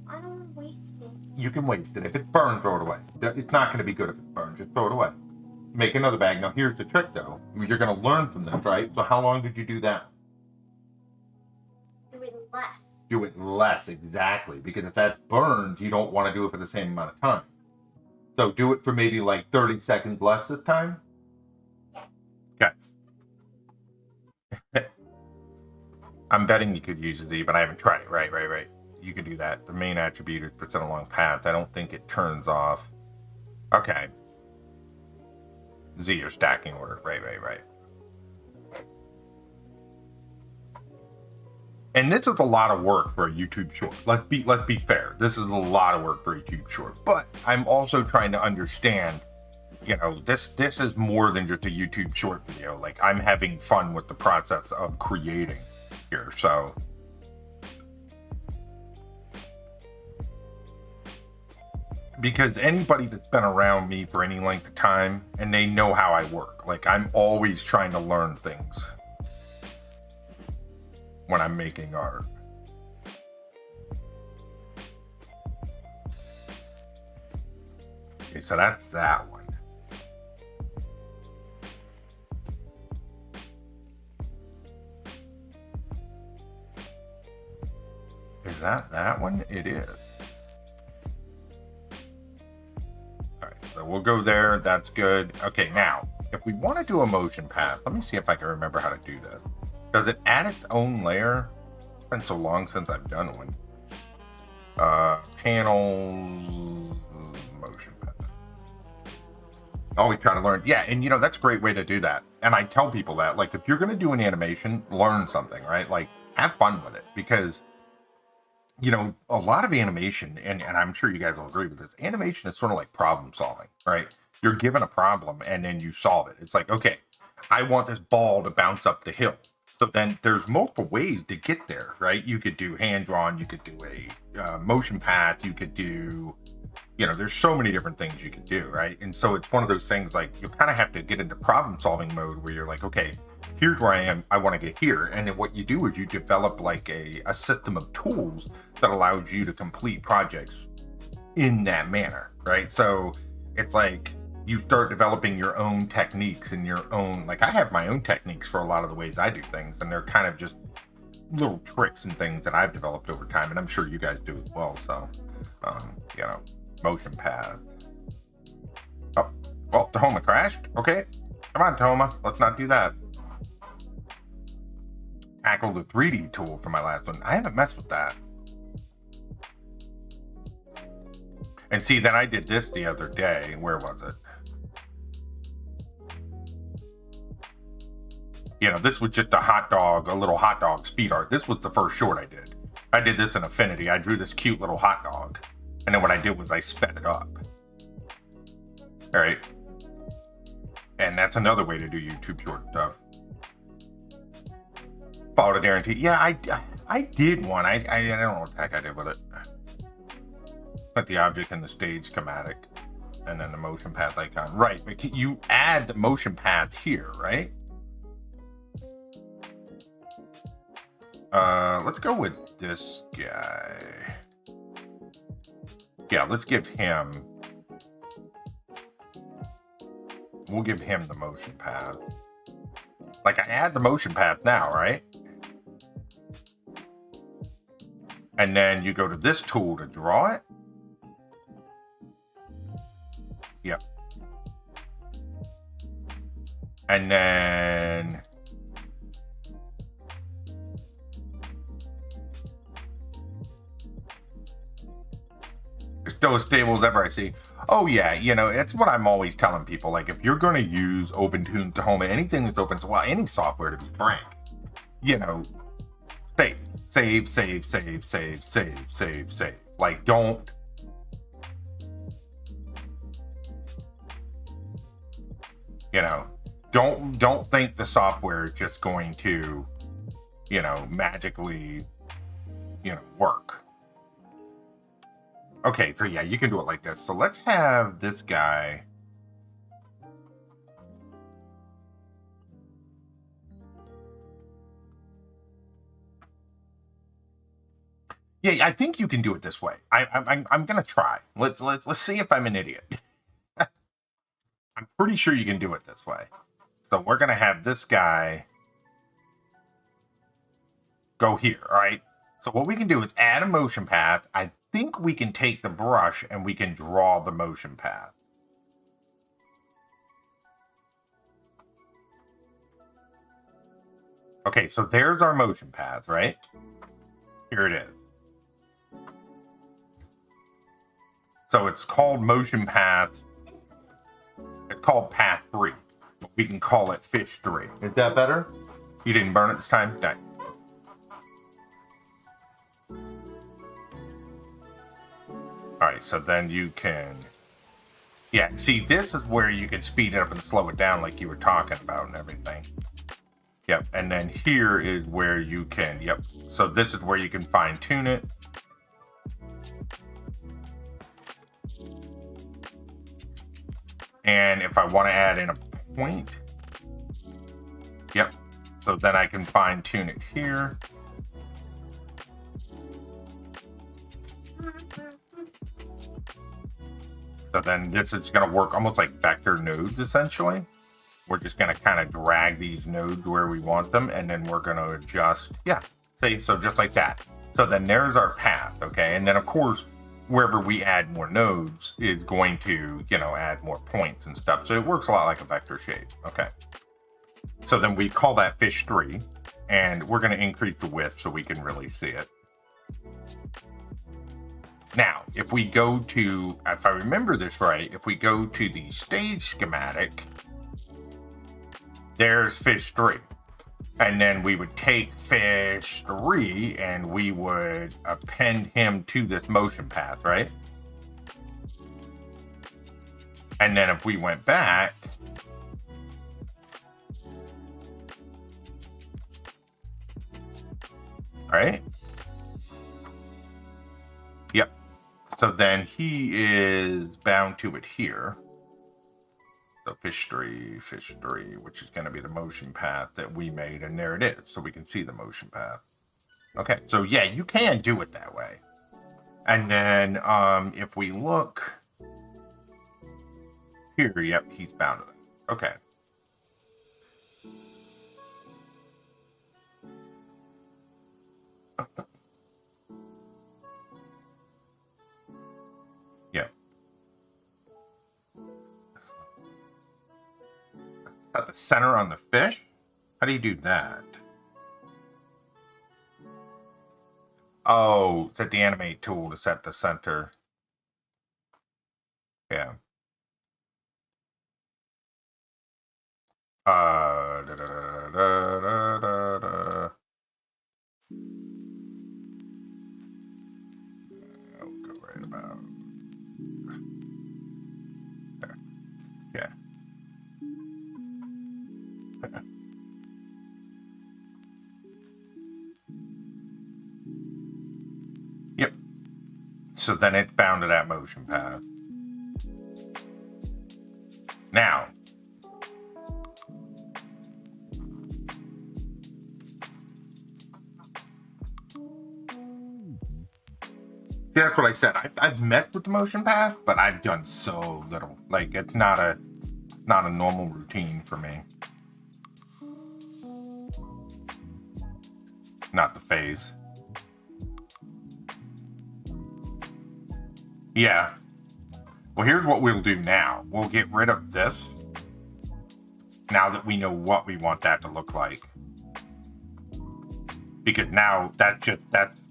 I don't want to waste it. You can waste it. If it's burned, throw it away. It's not gonna be good if it's burned. Just throw it away. Make another bag. Now here's the trick though. You're gonna learn from this, right? So how long did you do that? Do it less. Do it less, exactly. Because if that's burned, you don't want to do it for the same amount of time. So do it for maybe like 30 seconds less this time. Okay. I'm betting you could use Z, but I haven't tried it. Right. You could do that. The main attribute is percent along path. I don't think it turns off. Okay. Z or stacking order. Right. And this is a lot of work for a YouTube short. Let's be fair. This is a lot of work for a YouTube short. But I'm also trying to understand, this is more than just a YouTube short video. Like I'm having fun with the process of creating here. So because anybody that's been around me for any length of time and they know how I work, like I'm always trying to learn things when I'm making art. Okay, so that's that one. Is that one? It is. All right, so we'll go there. That's good. Okay, now, if we want to do a motion path, let me see if I can remember how to do this. Does it add its own layer? It's been so long since I've done one. Panels, motion path. Always try to learn. Yeah, and that's a great way to do that. And I tell people that, like, if you're going to do an animation, learn something, right? Like, have fun with it. Because, a lot of animation, and I'm sure you guys will agree with this, animation is sort of like problem solving, right? You're given a problem and then you solve it. It's like, okay, I want this ball to bounce up the hill. So then there's multiple ways to get there, right? You could do hand-drawn, you could do a motion path, you could do, there's so many different things you could do, right? And so it's one of those things like you kind of have to get into problem-solving mode where you're like, okay, here's where I am, I want to get here. And then what you do is you develop like a system of tools that allows you to complete projects in that manner, right? So it's like, you start developing your own techniques and your own, like I have my own techniques for a lot of the ways I do things, and they're kind of just little tricks and things that I've developed over time, and I'm sure you guys do as well. So, motion path. Oh, well, Tahoma crashed. Okay, come on, Tahoma, let's not do that. Tackle the 3D tool for my last one. I haven't messed with that. And see, then I did this the other day. Where was it? You know, this was just a little hot dog speed art. This was the first short I did. I did this in Affinity. I drew this cute little hot dog. And then what I did was I sped it up. All right. And that's another way to do YouTube short stuff. Follow the guarantee. Yeah, I did one. I don't know what the heck I did with it. Put the object in the stage schematic. And then the motion path icon. Right, but you add the motion path here, right? Let's go with this guy. Yeah, let's give him... We'll give him the motion path. Like, I add the motion path now, right? And then you go to this tool to draw it. Yep. And then... still as stable as ever, I see. Oh yeah, you know, it's what I'm always telling people. Like, if you're going to use Opentoonz, Tahoma, anything that's open, well, any software, to be frank, you know, save. Like, don't. You know, don't think the software is just going to, you know, magically, you know, work. Okay, so yeah, you can do it like this. So let's have this guy. Yeah, I think you can do it this way. I'm gonna try. Let's see if I'm an idiot. I'm pretty sure you can do it this way. So we're gonna have this guy go here, all right? So what we can do is add a motion path. I think we can take the brush and we can draw the motion path. Okay, so there's our motion path, right? Here it is. So it's called motion path. It's called path 3. But we can call it fish 3. Is that better? You didn't burn it this time? No. Alright, so then you can... Yeah, see, this is where you can speed it up and slow it down like you were talking about and everything. Yep, and then here is where you can... Yep, so this is where you can fine-tune it. And if I want to add in a point... Yep, so then I can fine-tune it here. So then this is going to work almost like vector nodes, essentially. We're just going to kind of drag these nodes where we want them, and then we're going to adjust. Yeah, see, so just like that. So then there's our path, okay? And then, of course, wherever we add more nodes is going to, you know, add more points and stuff. So it works a lot like a vector shape, okay? So then we call that fish 3, and we're going to increase the width so we can really see it. Now, if we go to, if I remember this right, if we go to the stage schematic, there's fish 3. And then we would take fish 3 and we would append him to this motion path, right? And then if we went back, right? Yep. So then he is bound to it here. So fish 3, which is going to be the motion path that we made, and there it is. So we can see the motion path. Okay, so yeah, you can do it that way. And then if we look here, yep, he's bound to it. Okay. Yeah. At the center on the fish? How do you do that? Oh, set the animate tool to set the center. Yeah. I'll go right about there. Yeah. Yep. So then it's bound to that motion path. Now, that's what I said. I've met with the motion path, but I've done so little. Like, it's not a normal routine for me. Not the phase. Yeah. Well, here's what we'll do now. We'll get rid of this. Now that we know what we want that to look like. Because now that's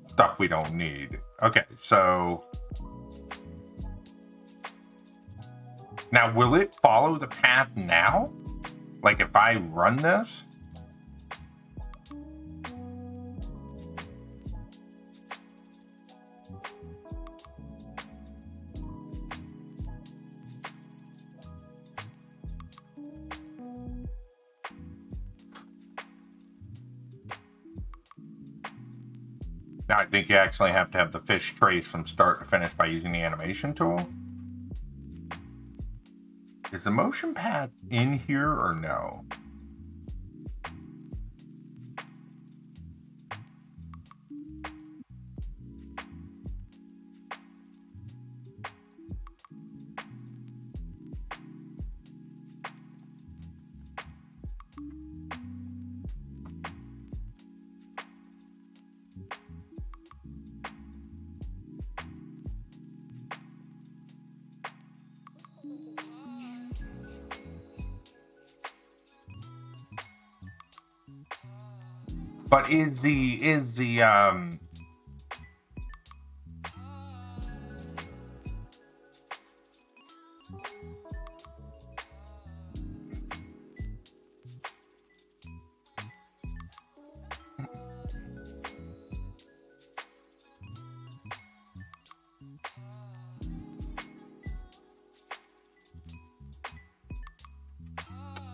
stuff we don't need. Okay, so now will it follow the path now? Like if I run this? Now I think you actually have to have the fish trace from start to finish by using the animation tool. Is the motion path in here or no? But is the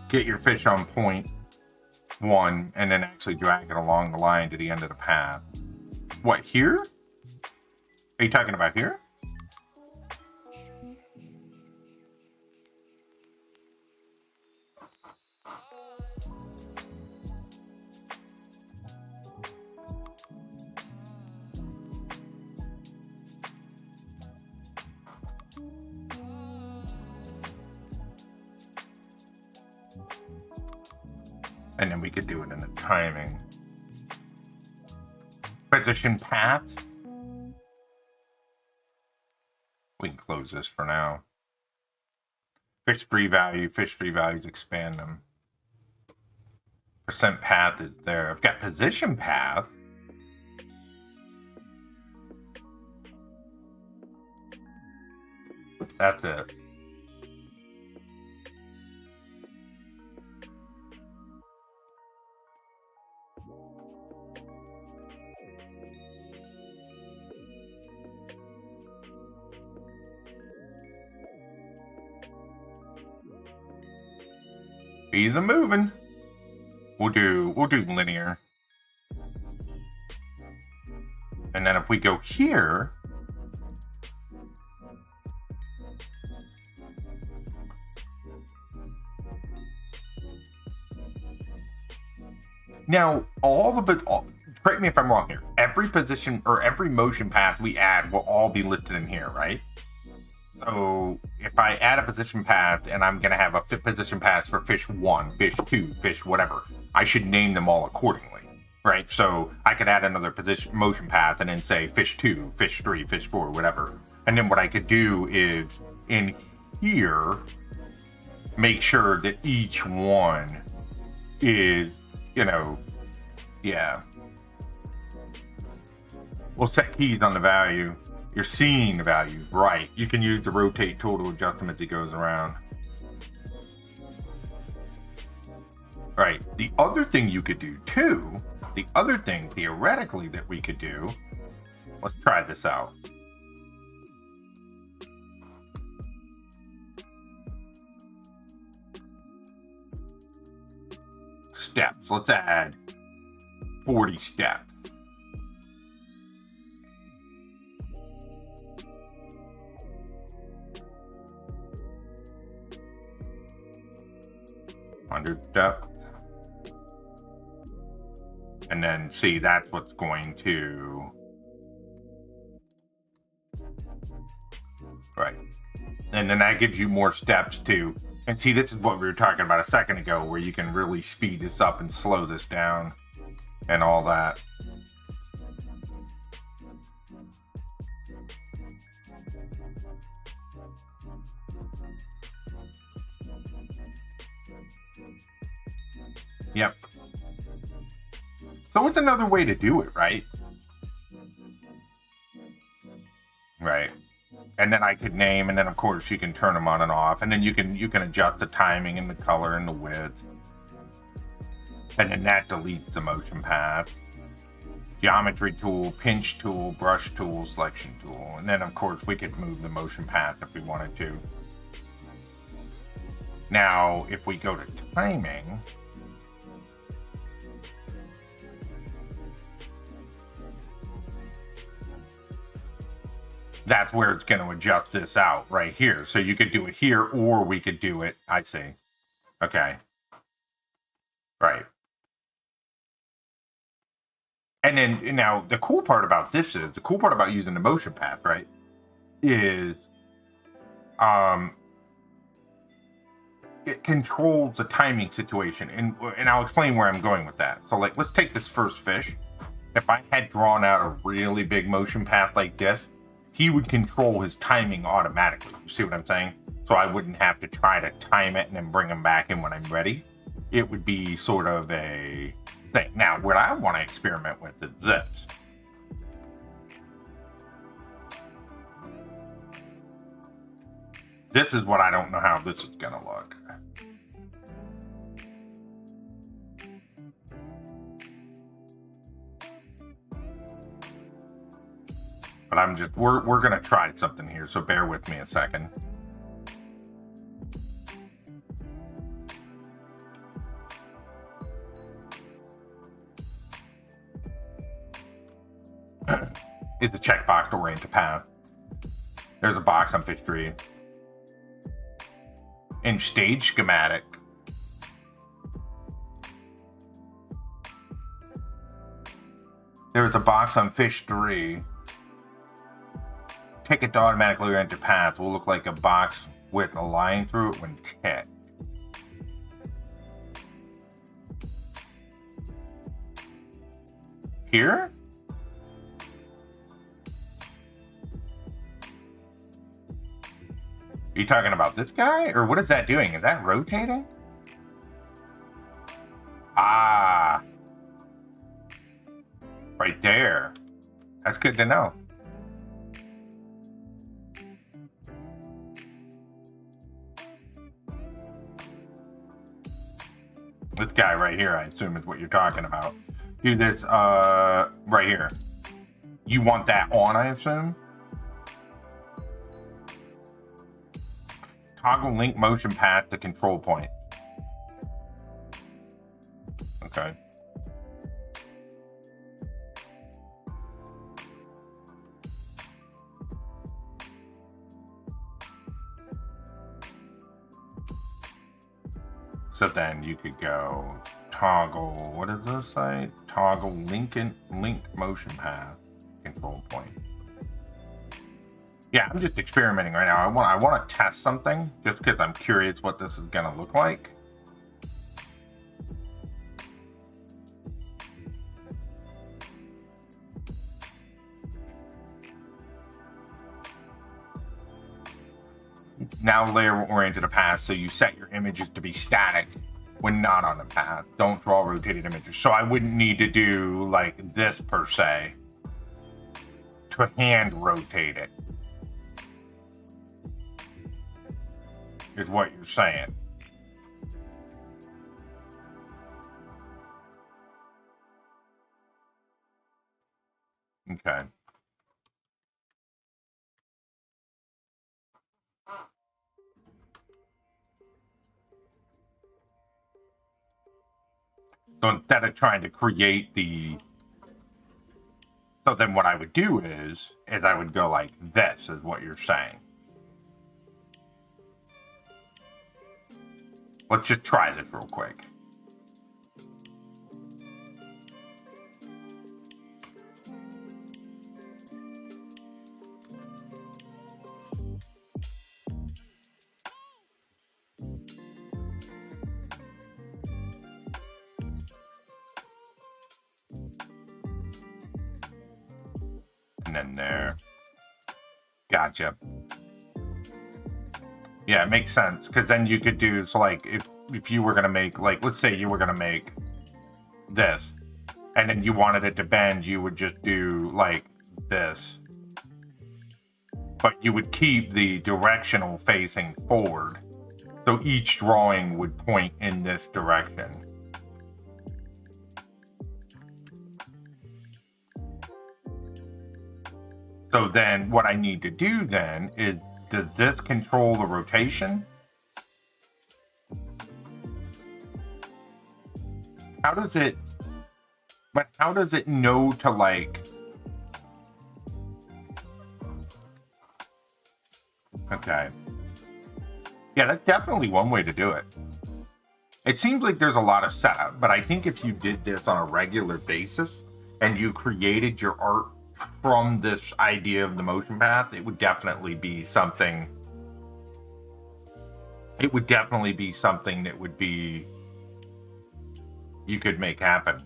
get your fish on point 1 and then actually drag it along the line to the end of the path. What, here? Are you talking about here? And then we could do it in the timing. Position path. We can close this for now. Fish free values, expand them. Percent path is there. I've got position path. That's it. He's a moving. We'll do linear. And then if we go here, now correct me if I'm wrong here. Every position or every motion path we add will all be listed in here, right? So if I add a position path and I'm going to have a position path for fish 1, fish 2, fish whatever, I should name them all accordingly, right? So I could add another motion path and then say fish 2, fish 3, fish 4, whatever. And then what I could do is in here, make sure that each one is, yeah. We'll set keys on the value. Your scene values, right. You can use the rotate tool to adjust them as he goes around. Right. The other thing you could do too, the other thing theoretically that we could do, let's try this out. Steps. Let's add 40 steps. Steps. And then see, that's what's going to, right. And then that gives you more steps too. And see, this is what we were talking about a second ago, where you can really speed this up and slow this down and all that. Yep. So it's another way to do it, right? Right. And then I could name, and then of course you can turn them on and off, and then you can adjust the timing and the color and the width. And then that deletes the motion path. Geometry tool, pinch tool, brush tool, selection tool. And then of course we could move the motion path if we wanted to. Now, if we go to timing, that's where it's going to adjust this out right here. So you could do it here, or we could do it, I see. Okay. Right. And then now the cool part about this is, the cool part about using the motion path, right, is it controls the timing situation. And I'll explain where I'm going with that. So like, let's take this first fish. If I had drawn out a really big motion path like this, he would control his timing automatically. You see what I'm saying? So I wouldn't have to try to time it and then bring him back in when I'm ready. It would be sort of a thing. Now, what I want to experiment with is this. This is what I don't know how this is going to look. But I'm just, we're going to try something here, so bear with me a second. Is the checkbox to orient to path. There's a box on fish 3. In stage schematic, there's a box on fish 3. Ticket to automatically orient to path will look like a box with a line through it when ticked. Here? Are you talking about this guy? Or what is that doing? Is that rotating? Ah. Right there. That's good to know. This guy right here, I assume, is what you're talking about. Do this, right here. You want that on, I assume? Toggle link motion path to control point. Okay. So then you could go toggle, what does this say? Toggle link motion path control point. Yeah, I'm just experimenting right now. I want to test something just because I'm curious what this is going to look like. Now layer oriented to path, so you set your images to be static when not on the path. Don't draw rotated images. So I wouldn't need to do like this per se. to hand rotate it. Is what you're saying. Okay. So instead of trying to create the... So then what I would do is I would go like this, is what you're saying. Let's just try this real quick. And then there. Gotcha. Yeah, it makes sense. Because then you could do, so like, if you were going to make, like, let's say you were going to make this. And then you wanted it to bend, you would just do, like, this. But you would keep the directional facing forward. So each drawing would point in this direction. So then what I need to do then is, does this control the rotation? How does it, but how does it know to like, okay. Yeah, that's definitely one way to do it. It seems like there's a lot of setup, but I think if you did this on a regular basis and you created your art from this idea of the motion path, it would definitely be something. It would definitely be something that would be, you could make happen.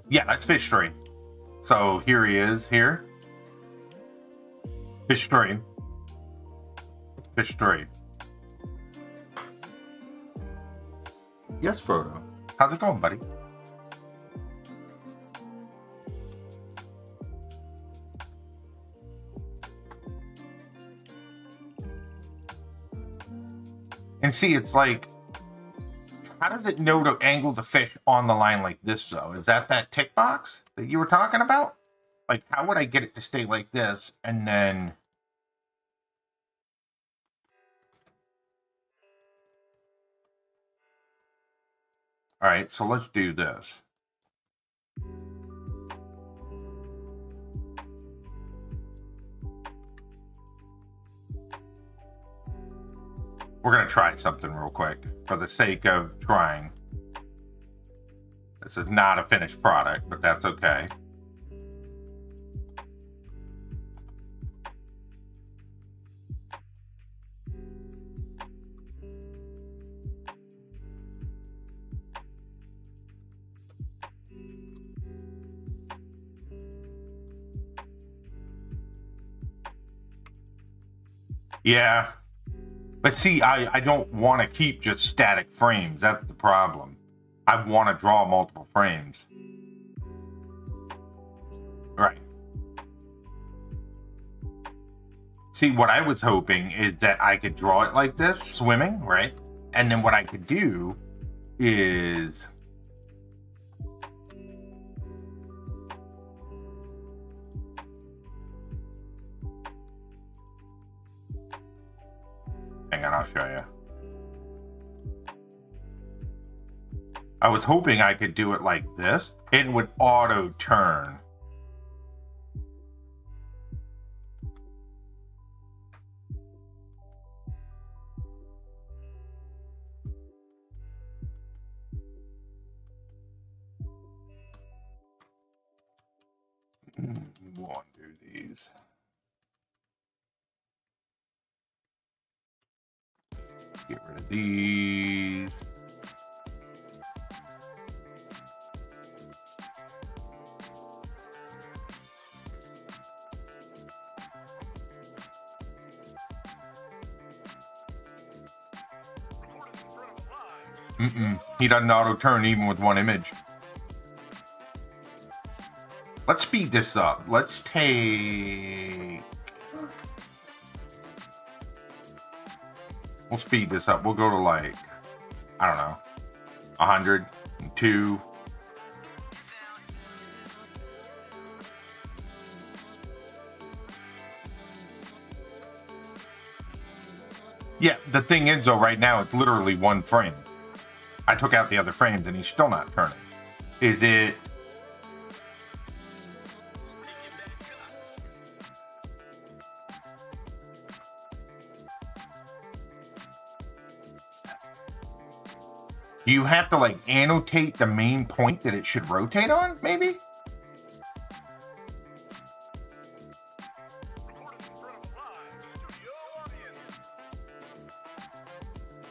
Yeah, that's fish 3. So here he is here. Fish 3. Fish 3. Yes, Frodo. How's it going, buddy? And see, it's like, how does it know to angle the fish on the line like this, though? Is that tick box that you were talking about? Like, how would I get it to stay like this, and then... Alright, so let's do this. We're going to try something real quick for the sake of trying. This is not a finished product, but that's okay. Yeah. But see, I don't want to keep just static frames. That's the problem. I want to draw multiple frames. Right. See, what I was hoping is that I could draw it like this, swimming, right? And then what I could do is... Hang on, I'll show you. I was hoping I could do it like this. It would auto turn. We'll undo these. Get rid of these. He doesn't auto turn even with one image. Let's speed this up. Let's take... We'll speed this up. We'll go to like, I don't know, 100, 2. Yeah, the thing is though, right now it's literally 1 frame. I took out the other frames and he's still not turning. Is it... Do you have to like annotate the main point that it should rotate on, maybe?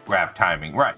Graph timing, right.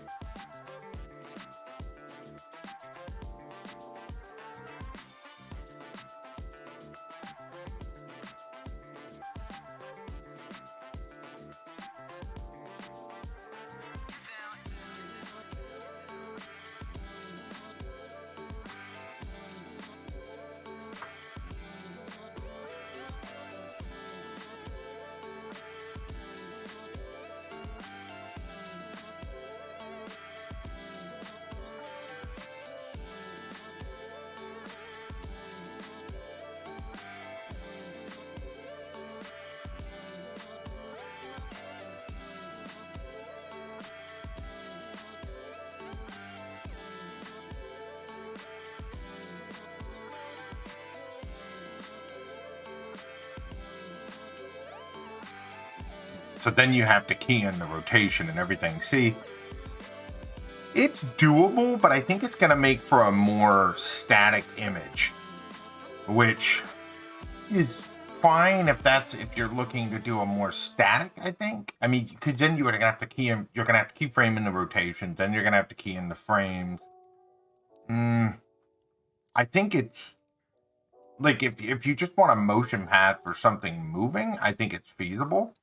So then you have to key in the rotation and everything. See, it's doable, but I think it's going to make for a more static image, which is fine if you're looking to do a more static, I think. I mean, because then you're going to have to key in, you're going to have to keep framing the rotations, then you're going to have to key in the frames. I think it's like if you just want a motion path for something moving, I think it's feasible.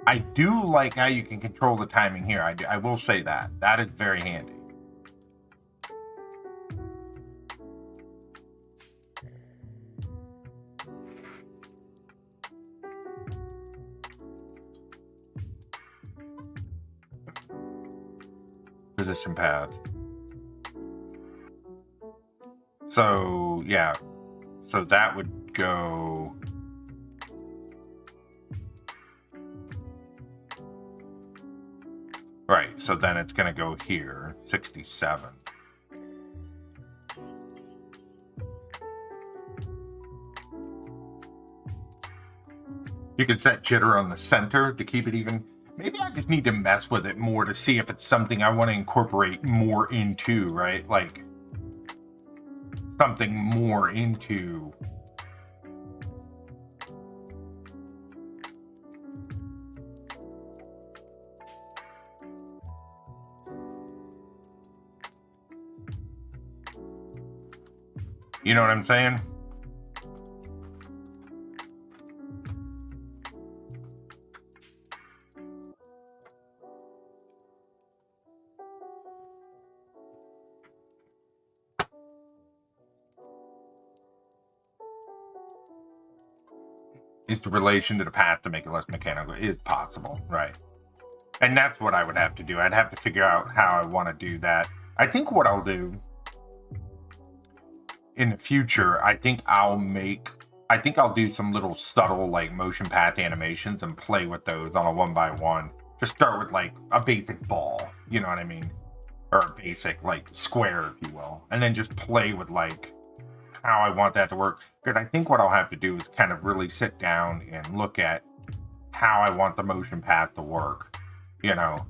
I do like how you can control the timing here. I will say that. That is very handy. Position paths. So, yeah. So that would go... Right, so then it's going to go here, 67. You can set jitter on the center to keep it even. Maybe I just need to mess with it more to see if it's something I want to incorporate more into, right? Like, something more into... You know what I'm saying? Is the relation to the path to make it less mechanical is possible, right? And that's what I would have to do. I'd have to figure out how I want to do that. I think what I'll do in the future, I think I'll do some little subtle like motion path animations and play with those on a 1x1. Just start with like a basic ball, you know what I mean? Or a basic like square, if you will. And then just play with like how I want that to work. Because I think what I'll have to do is kind of really sit down and look at how I want the motion path to work, you know?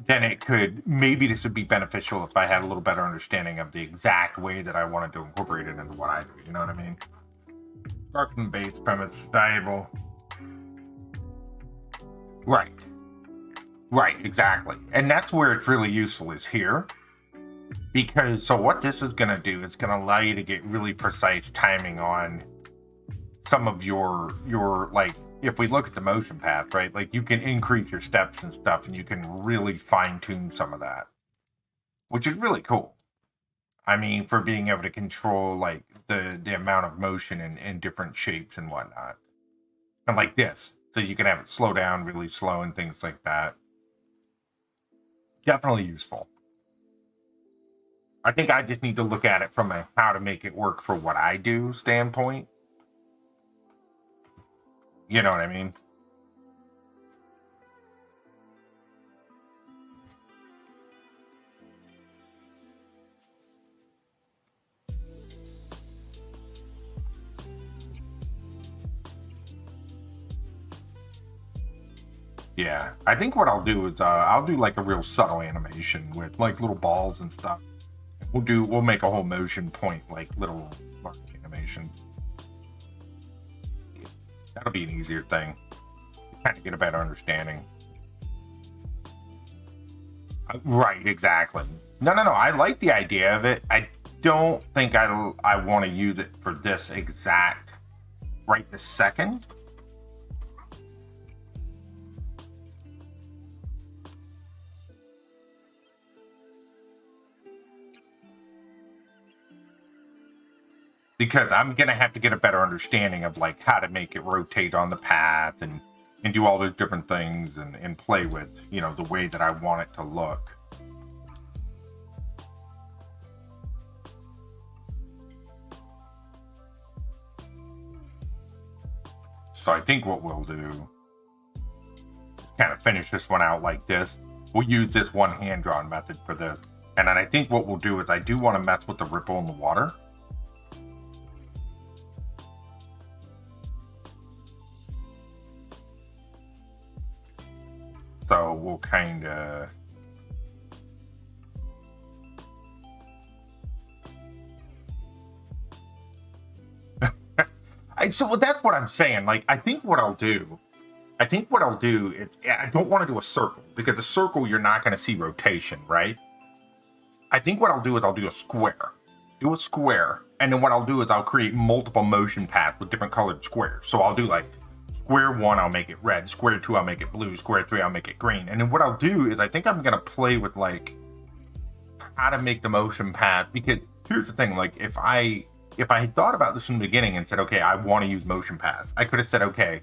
Then it could, maybe this would be beneficial if I had a little better understanding of the exact way that I wanted to incorporate it into what I do, you know what I mean? Start from base premise, variable. Right, exactly. And that's where it's really useful is here. Because, so what this is going to do, it's going to allow you to get really precise timing on some of your like, if we look at the motion path, right? Like you can increase your steps and stuff and you can really fine tune some of that. which is really cool. I mean, for being able to control like the amount of motion in different shapes and whatnot. And like this, so you can have it slow down really slow and things like that. Definitely useful. I think I just need to look at it from a how to make it work for what I do standpoint. You know what I mean? Yeah, I think what I'll do is I'll do like a real subtle animation with like little balls and stuff. We'll make a whole motion point like little animation. That'll be an easier thing. Kind of get a better understanding. Right, exactly. No. I like the idea of it. I don't think I want to use it for this exact right this second. Because I'm going to have to get a better understanding of like how to make it rotate on the path and do all those different things and play with, you know, the way that I want it to look. So I think what we'll do is kind of finish this one out like this. We'll use this one hand-drawn method for this. And then I think what we'll do is I do want to mess with the ripple in the water. So we'll kind of... So that's what I'm saying. Like, I think what I'll do is, I don't want to do a circle, because a circle, you're not going to see rotation, right? I think what I'll do is I'll do a square. Do a square, and then what I'll do is I'll create multiple motion paths with different colored squares. So I'll do like, square 1, I'll make it red. Square 2, I'll make it blue. Square 3, I'll make it green. And then what I'll do is I think I'm going to play with like how to make the motion path, because here's the thing, like if I had thought about this from the beginning and said, okay, I want to use motion paths, I could have said, okay,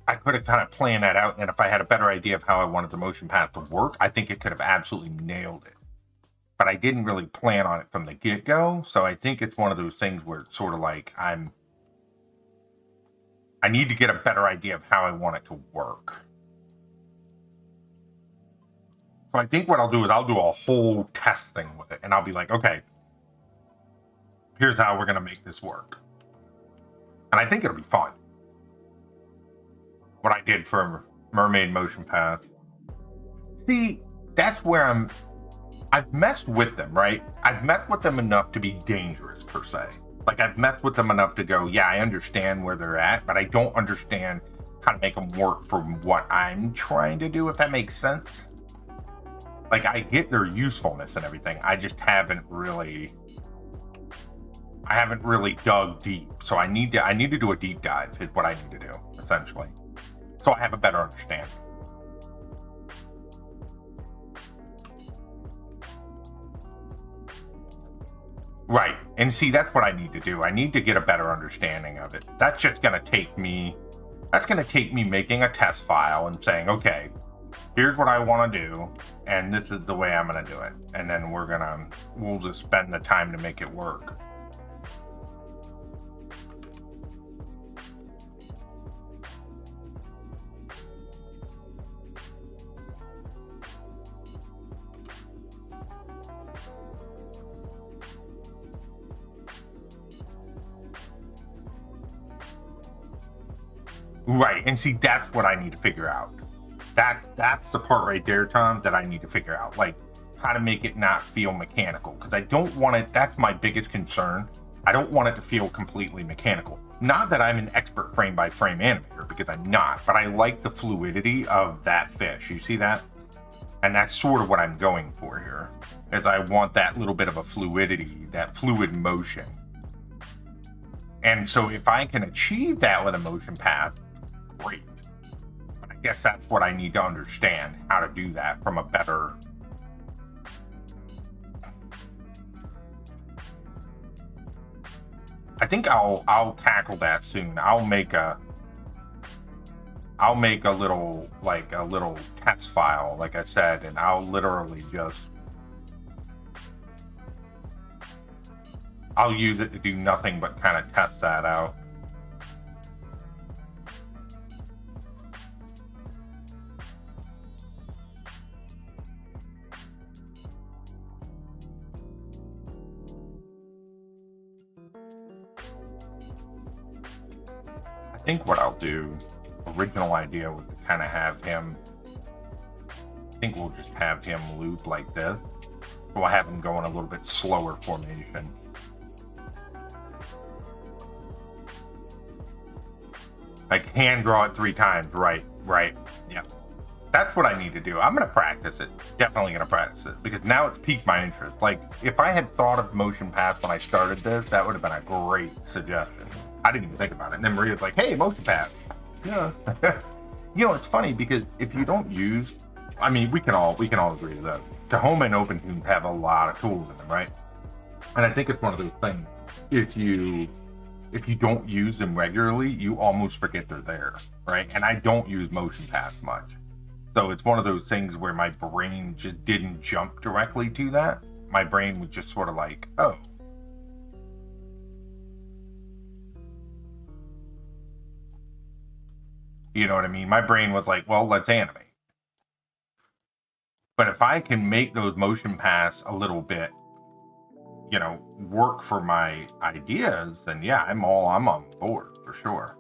I could have kind of planned that out. And if I had a better idea of how I wanted the motion path to work, I think it could have absolutely nailed it. But I didn't really plan on it from the get-go. So I think it's one of those things where it's sort of like I need to get a better idea of how I want it to work. So I think what I'll do is I'll do a whole test thing with it. And I'll be like, okay, here's how we're going to make this work. And I think it'll be fun. What I did for Mermaid Motion Path. See, that's where I've messed with them, right? I've messed with them enough to be dangerous, per se. Like, I've messed with them enough to go, yeah, I understand where they're at, but I don't understand how to make them work for what I'm trying to do, if that makes sense. Like, I get their usefulness and everything. I just haven't really dug deep. So I need to do a deep dive is what I need to do, essentially. So I have a better understanding. Right. And see, that's what I need to do. I need to get a better understanding of it. That's just going to take me making a test file and saying, okay, here's what I want to do, and this is the way I'm going to do it. And then we'll just spend the time to make it work. Right, and see, that's what I need to figure out. That's the part right there, Tom, that I need to figure out. Like, how to make it not feel mechanical. Because I don't want it, that's my biggest concern. I don't want it to feel completely mechanical. Not that I'm an expert frame-by-frame animator, because I'm not. But I like the fluidity of that fish. You see that? And that's sort of what I'm going for here. Is I want that little bit of a fluidity, that fluid motion. And so if I can achieve that with a motion path, great. But I guess that's what I need to understand, how to do that from a better think I'll tackle that soon. I'll make a little, like a little test file, like I said, and I'll literally just I'll use it to do nothing but kind of test that out. I think what I'll do, original idea was to kind of have him, I think we'll just have him loop like this. We'll have him go in a little bit slower formation. Like hand draw it 3 times, right, yeah. That's what I need to do. I'm gonna practice it, definitely gonna practice it, because now it's piqued my interest. Like, if I had thought of motion paths when I started this, that would have been a great suggestion. I didn't even think about it. And then Maria's like, hey, motion paths. Yeah. You know, it's funny because if you don't use, I mean, we can all agree to that. Tahoma and Opentoonz have a lot of tools in them, right? And I think it's one of those things, if you don't use them regularly, you almost forget they're there, right? And I don't use motion paths much. So it's one of those things where my brain just didn't jump directly to that. My brain was just sort of like, oh. You know what I mean? My brain was like, well, let's animate. But if I can make those motion paths a little bit, you know, work for my ideas, then yeah, I'm on board for sure.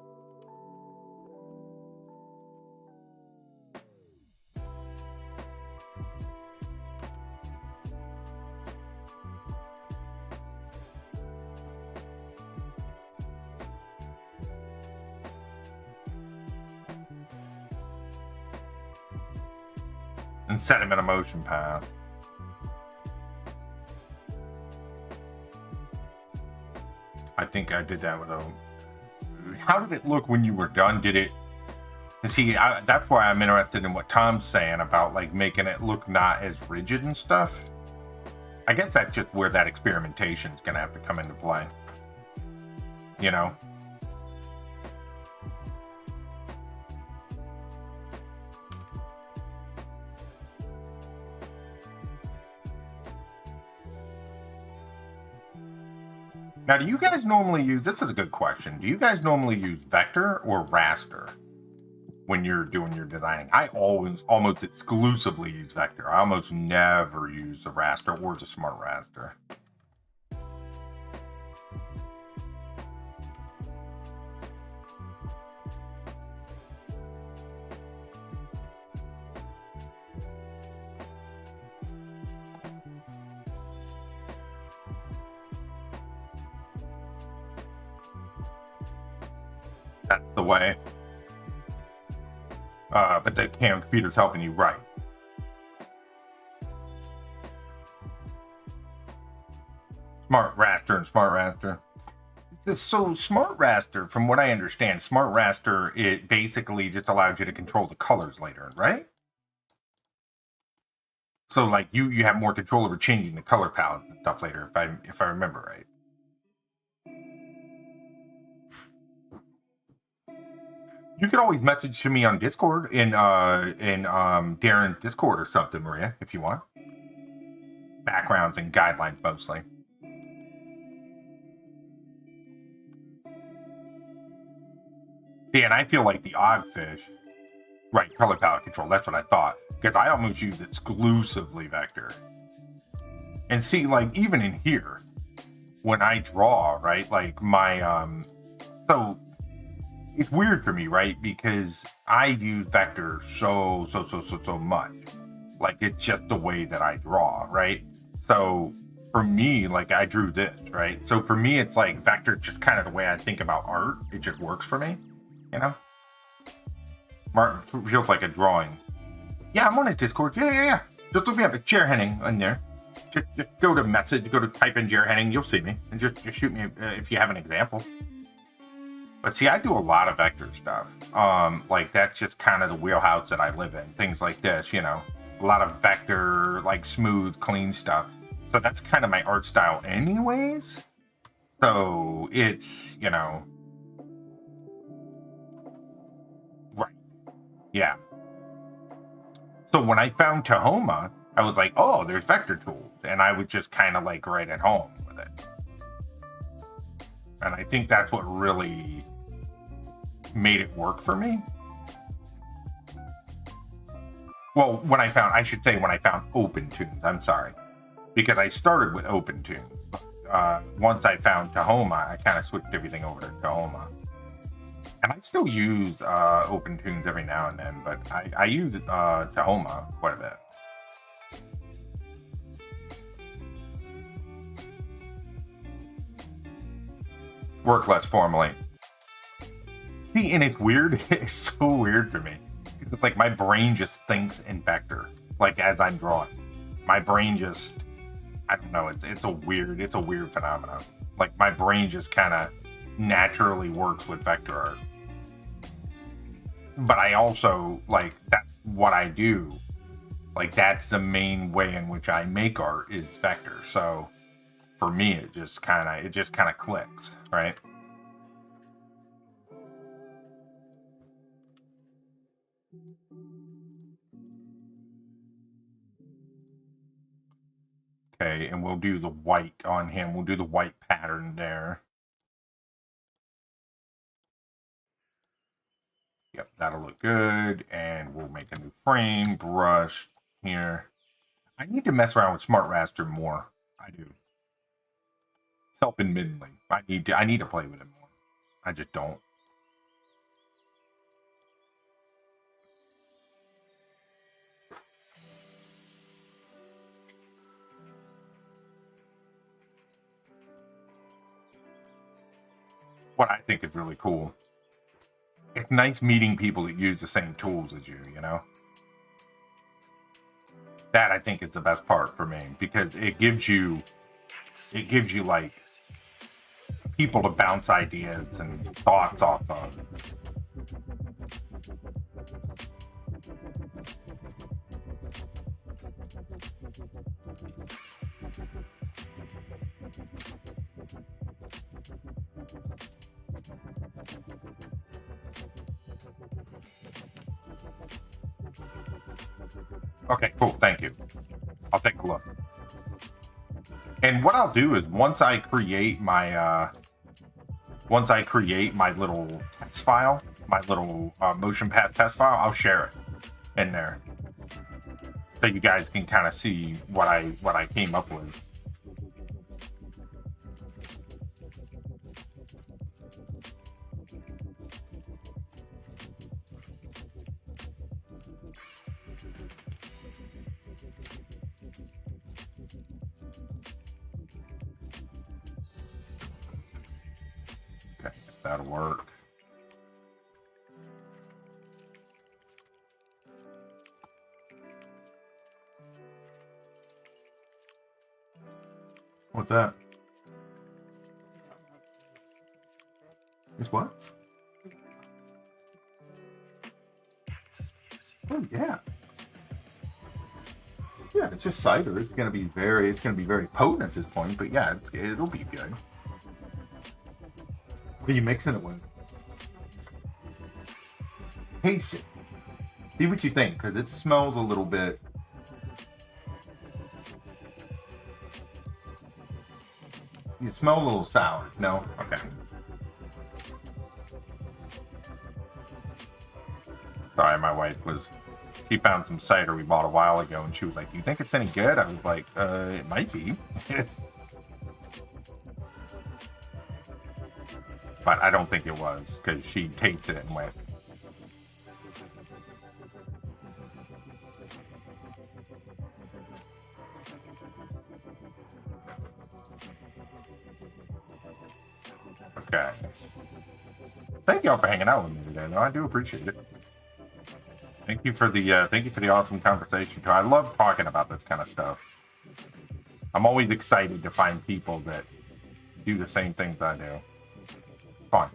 And set him in a motion path. I think I did that with a... How did it look when you were done? Did it... And see, that's why I'm interested in what Tom's saying about, like, making it look not as rigid and stuff. I guess that's just where that experimentation is going to have to come into play. You know? Now, do you guys normally use, this is a good question, do you guys normally use vector or raster when you're doing your designing? I almost exclusively use vector. I almost never use the raster or the smart raster. That's the way. But the computer's helping you, right? Smart raster and smart raster. So smart raster, from what I understand, smart raster, it basically just allows you to control the colors later, right? So like you have more control over changing the color palette and stuff later, if I remember right. You could always message to me on Discord in Darren's Discord or something, Maria, if you want. Backgrounds and guidelines mostly. See, and I feel like the Oddfish, right? Color palette control. That's what I thought, because I almost use exclusively vector. And see, like even in here, when I draw, right? Like my so. It's weird for me, right? Because I use vector so much. Like, it's just the way that I draw, right? So, for me, like, I drew this, right? So, for me, it's like vector just kind of the way I think about art. It just works for me, you know? Martin feels like a drawing. Yeah, I'm on his Discord. Yeah. Just look me up at Jer Henning in there. Just go to message, go to type in Jer Henning. You'll see me. And just shoot me if you have an example. But see, I do a lot of vector stuff. Like, that's just kind of the wheelhouse that I live in. Things like this, you know. A lot of vector, like, smooth, clean stuff. So that's kind of my art style anyways. So it's, you know, right. Yeah. So when I found Tahoma, I was like, oh, there's vector tools. And I would just kind of like write at home with it. And I think that's what really made it work for me. Well, when I found Opentoonz, I'm sorry. Because I started with Opentoonz. Once I found Tahoma, I kind of switched everything over to Tahoma. And I still use Opentoonz every now and then, but I use Tahoma quite a bit. Work less formally. See, and it's weird. It's so weird for me. It's like my brain just thinks in vector, like as I'm drawing. My brain just, I don't know. It's a weird phenomenon. Like my brain just kind of naturally works with vector art. But I also like that's what I do. Like that's the main way in which I make art is vector. So for me, it just kind of clicks, right? Okay, and we'll do the white on him. We'll do the white pattern there. Yep, that'll look good. And we'll make a new frame, brush here. I need to mess around with Smart Raster more. I do. Self-admittedly. I need to play with it more. I just don't. What I think is really cool. It's nice meeting people that use the same tools as you, you know? That I think is the best part for me because it gives you like people to bounce ideas and thoughts off of. Okay, cool. Thank you. I'll take a look. And what I'll do is once I create my little test file, my little motion path test file, I'll share it in there so you guys can kind of see what I came up with. Okay, that'll work. What's that? It's what? Oh yeah. Yeah, it's just cider. It's gonna be very potent at this point, but yeah, it'll be good. What are you mixing it with? Taste it. See what you think, because it smells a little bit. You smell a little sour. No? Okay. Sorry, my wife she found some cider we bought a while ago, and she was like, "Do you think it's any good?" I was like, it might be." But I don't think it was, because she tasted it and went, okay. Thank y'all for hanging out with me today, though. I do appreciate it. Thank you for the awesome conversation too. I love talking about this kind of stuff. I'm always excited to find people that do the same things I do. Fun.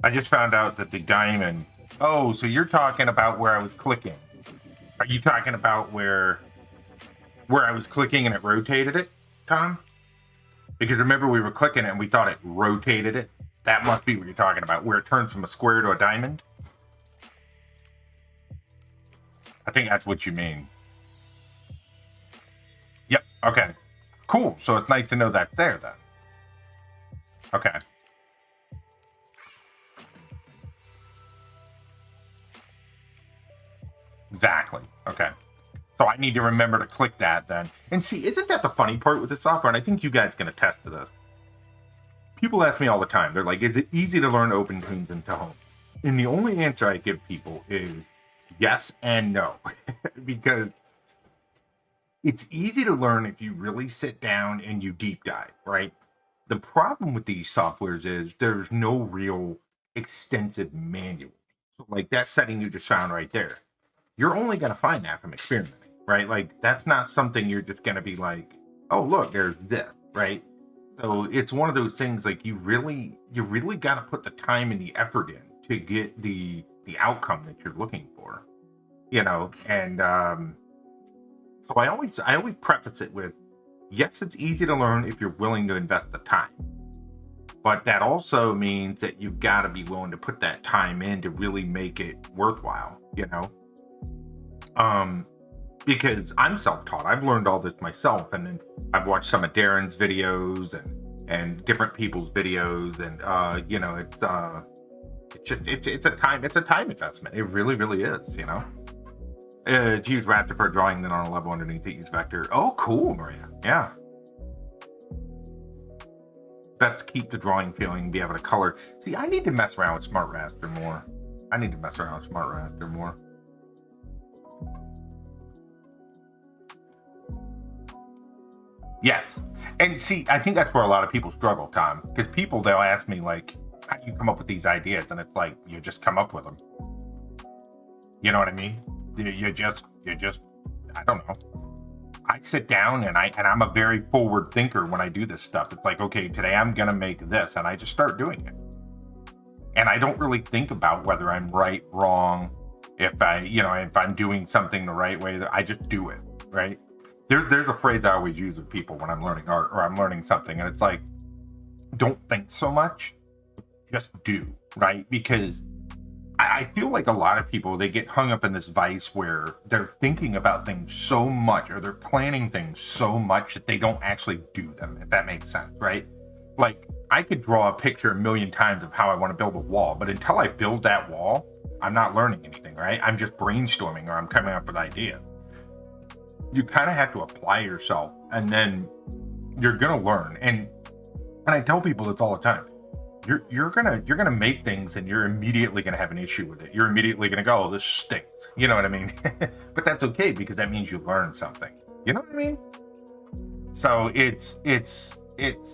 I just found out that the diamond. Oh, so you're talking about where I was clicking? Are you talking about where Where I was clicking and it rotated it, Tom? Because remember we were clicking it and we thought it rotated it? That must be what you're talking about, where it turns from a square to a diamond. I think that's what you mean. Yep, okay. Cool, so it's nice to know that's there then. Okay. Exactly, okay. So I need to remember to click that then. And see, isn't that the funny part with the software? And I think you guys can attest to this. People ask me all the time, they're like, is it easy to learn Opentoonz in Tahoma? And the only answer I give people is yes and no. Because it's easy to learn if you really sit down and you deep dive, right? The problem with these softwares is there's no real extensive manual. So like that setting you just found right there, you're only going to find that from experimenting, right? Like that's not something you're just going to be like, oh, look, there's this, right? So it's one of those things like you really got to put the time and the effort in to get the outcome that you're looking for, you know? And so I always preface it with, yes, it's easy to learn if you're willing to invest the time. But that also means that you've got to be willing to put that time in to really make it worthwhile, you know? Because I'm self-taught. I've learned all this myself, and then I've watched some of Darren's videos and different people's videos, and you know, it's a time investment. It really is, you know. It's use raster for drawing, then on a level underneath it use vector. Oh, cool, Maria. Yeah. Best keep the drawing feeling, be able to color. See, I need to mess around with Smart Raster more. Yes. And see, I think that's where a lot of people struggle, Tom. Because people, they'll ask me, like, how do you come up with these ideas? And it's like, you just come up with them. You know what I mean? You just, I don't know. I sit down and I'm a very forward thinker when I do this stuff. It's like, okay, today I'm going to make this. And I just start doing it. And I don't really think about whether I'm right, wrong, if I'm doing something the right way. I just do it, right? There's a phrase I always use with people when I'm learning art or I'm learning something, and it's like, don't think so much, just do, right? Because I feel like a lot of people, they get hung up in this vice where they're thinking about things so much or they're planning things so much that they don't actually do them, if that makes sense, right? Like, I could draw a picture a million times of how I want to build a wall, but until I build that wall, I'm not learning anything, right? I'm just brainstorming or I'm coming up with ideas. You kind of have to apply yourself, and then you're gonna learn. And I tell people this all the time. You're gonna make things, and you're immediately gonna have an issue with it. You're immediately gonna go, "Oh, this stinks." You know what I mean? But that's okay because that means you learned something. You know what I mean? So it's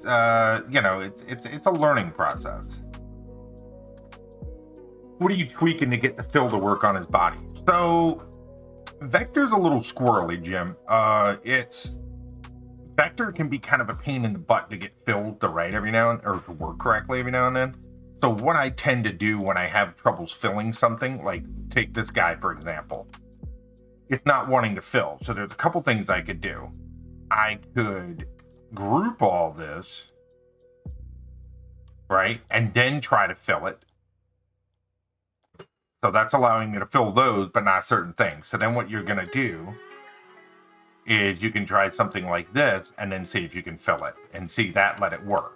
a learning process. What are you tweaking to get the fill to work on his body? So Vector's a little squirrely, Jim. Vector can be kind of a pain in the butt to get filled to right every now and or to work correctly every now and then. So what I tend to do when I have troubles filling something, like take this guy for example, it's not wanting to fill. So there's a couple things I could do. I could group all this, right, and then try to fill it. So that's allowing me to fill those, but not certain things. So then what you're going to do is you can try something like this and then see if you can fill it and see that, let it work.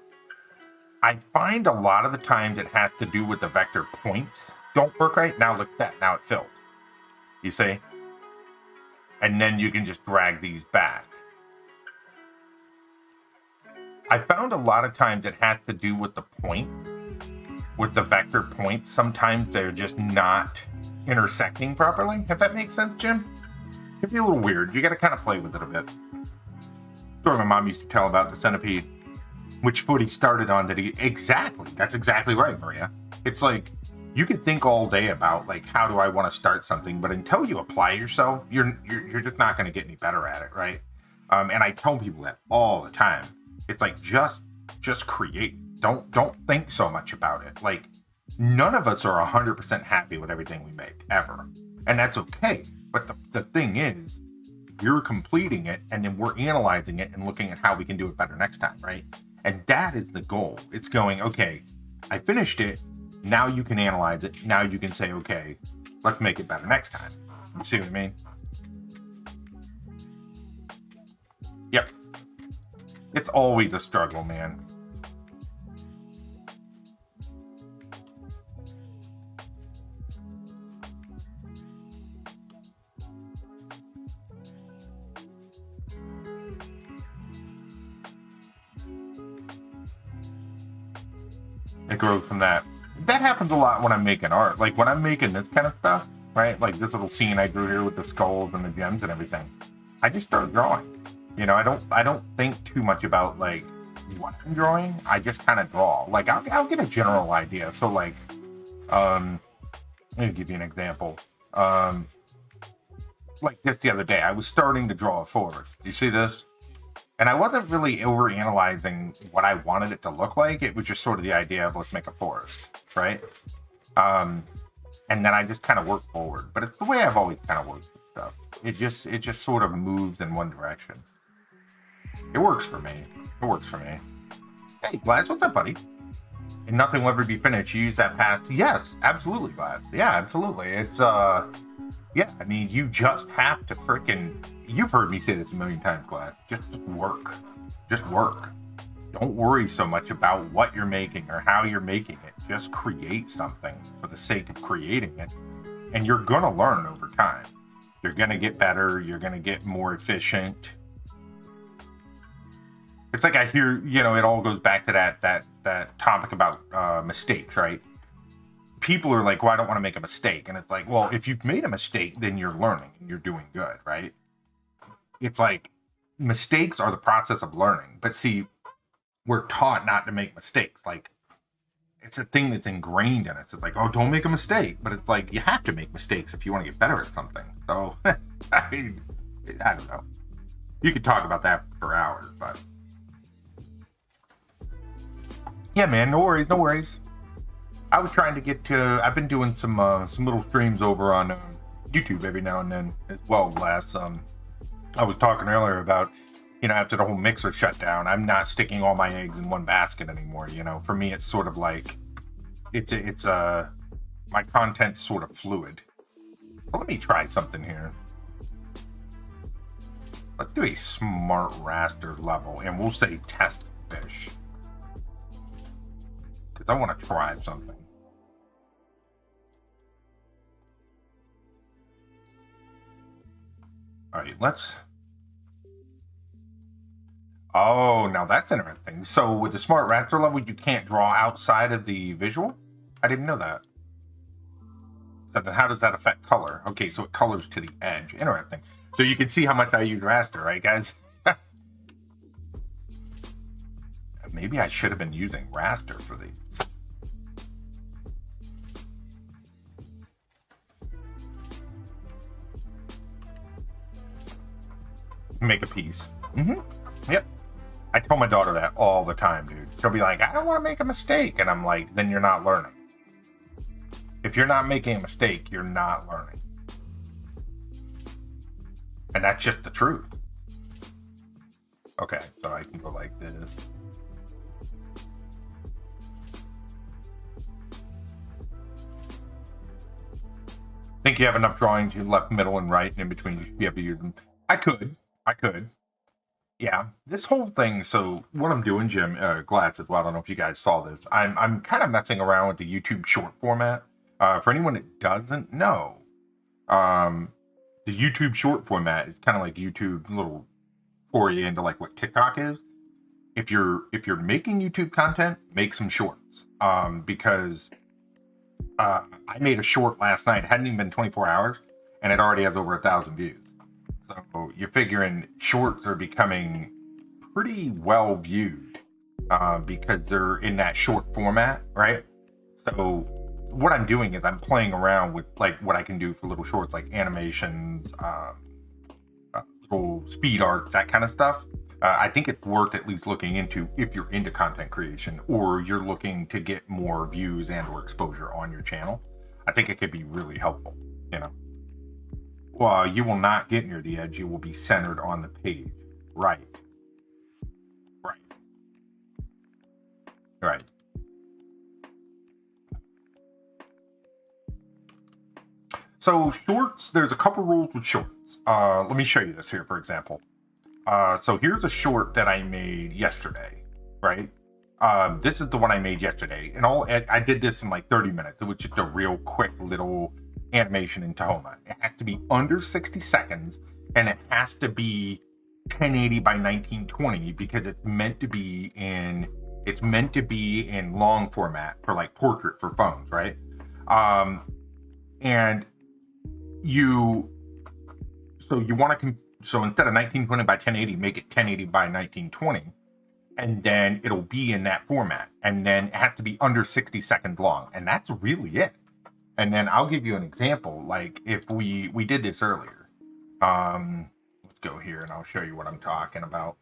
I find a lot of the times it has to do with the vector points don't work right. Now look at that. Now it filled. You see? And then you can just drag these back. I found a lot of times it has to do with the point. With the vector points, sometimes they're just not intersecting properly, if that makes sense, Jim. It can be a little weird. You got to kind of play with it a bit. Story my mom used to tell about the centipede, which foot he started on that he... Exactly. That's exactly right, Maria. It's like, you could think all day about, like, how do I want to start something, but until you apply yourself, you're just not going to get any better at it, right? And I tell people that all the time. It's like, just create. Don't think so much about it. Like, none of us are 100% happy with everything we make, ever. And that's okay. But the thing is, You're completing it, and then we're analyzing it and looking at how we can do it better next time, right? And that is the goal. It's going, okay, I finished it. Now you can analyze it. Now you can say, okay, let's make it better next time. You see what I mean? Yep. It's always a struggle, man. It grows from that. That happens a lot when I'm making art. Like when I'm making this kind of stuff, right? Like this little scene I drew here with the skulls and the gems and everything. I just start drawing. You know, I don't think too much about like what I'm drawing. I just kind of draw. Like I'll get a general idea. So like, let me give you an example. Like this the other day, I was starting to draw a forest. You see this? And I wasn't really over analyzing what I wanted it to look like. It was just sort of the idea of let's make a forest, right? And then I just kind of worked forward. But it's the way I've always kind of worked with stuff. It just sort of moves in one direction. It works for me. It works for me. Hey, Glass, what's up, buddy? And nothing will ever be finished. You use that past. Yes, absolutely, Glass. Yeah, absolutely. It's yeah. I mean, you just have to frickin'. You've heard me say this a million times, Glass. Just work. Just work. Don't worry so much about what you're making or how you're making it. Just create something for the sake of creating it. And you're going to learn over time. You're going to get better. You're going to get more efficient. It's like I hear, you know, it all goes back to that topic about mistakes, right? People are like, well, I don't want to make a mistake. And it's like, well, if you've made a mistake, then you're learning and you're doing good, right? It's like mistakes are the process of learning. But see, we're taught not to make mistakes. Like, it's a thing that's ingrained in us. It's like, oh, don't make a mistake. But it's like, you have to make mistakes if you want to get better at something. So, I mean, I don't know. You could talk about that for hours, but... yeah, man, no worries, no worries. I was trying to get to... I've been doing some little streams over on YouTube every now and then as well. I was talking earlier about, you know, after the whole mixer shut down, I'm not sticking all my eggs in one basket anymore. You know, for me, it's sort of like, my content's sort of fluid. So let me try something here. Let's do a smart raster level, and we'll say test fish. Because I want to try something. All right, let's... oh, now that's interesting. So with the smart raster level, you can't draw outside of the visual? I didn't know that. So then how does that affect color? Okay, so it colors to the edge. Interesting. So you can see how much I use raster, right, guys? Maybe I should have been using raster for these. Make a piece. Yep. I tell my daughter that all the time, dude. She'll be like, I don't want to make a mistake. And I'm like, then you're not learning. If you're not making a mistake, you're not learning. And that's just the truth. Okay, so I can go like this. Think you have enough drawings to left, middle, and right, and in between you should be able to use them. I could. Yeah, this whole thing, so what I'm doing, Jim, Glass as well, I don't know if you guys saw this. I'm kind of messing around with the YouTube short format. For anyone that doesn't know, the YouTube short format is kind of like YouTube little foray into like what TikTok is. If you're making YouTube content, make some shorts. Because I made a short last night, it hadn't even been 24 hours, and it already has over 1,000 views. So you're figuring shorts are becoming pretty well viewed because they're in that short format, right? So what I'm doing is I'm playing around with like what I can do for little shorts, like animations, little speed arts, that kind of stuff. I think it's worth at least looking into if you're into content creation or you're looking to get more views and or exposure on your channel. I think it could be really helpful, you know. Well, you will not get near the edge. You will be centered on the page. Right. Right. Right. So shorts, there's a couple rules with shorts. Let me show you this here, for example. So here's a short that I made yesterday, right? This is the one I made yesterday. And I did this in like 30 minutes. It was just a real quick little animation in Tahoma. It has to be under 60 seconds, and it has to be 1080 by 1920 because it's meant to be in long format for like portrait for phones, right? And you want to so instead of 1920 by 1080, make it 1080 by 1920, and then it'll be in that format, and then it has to be under 60 seconds long, and that's really it. And then I'll give you an example. Like if we did this earlier, let's go here and I'll show you what I'm talking about.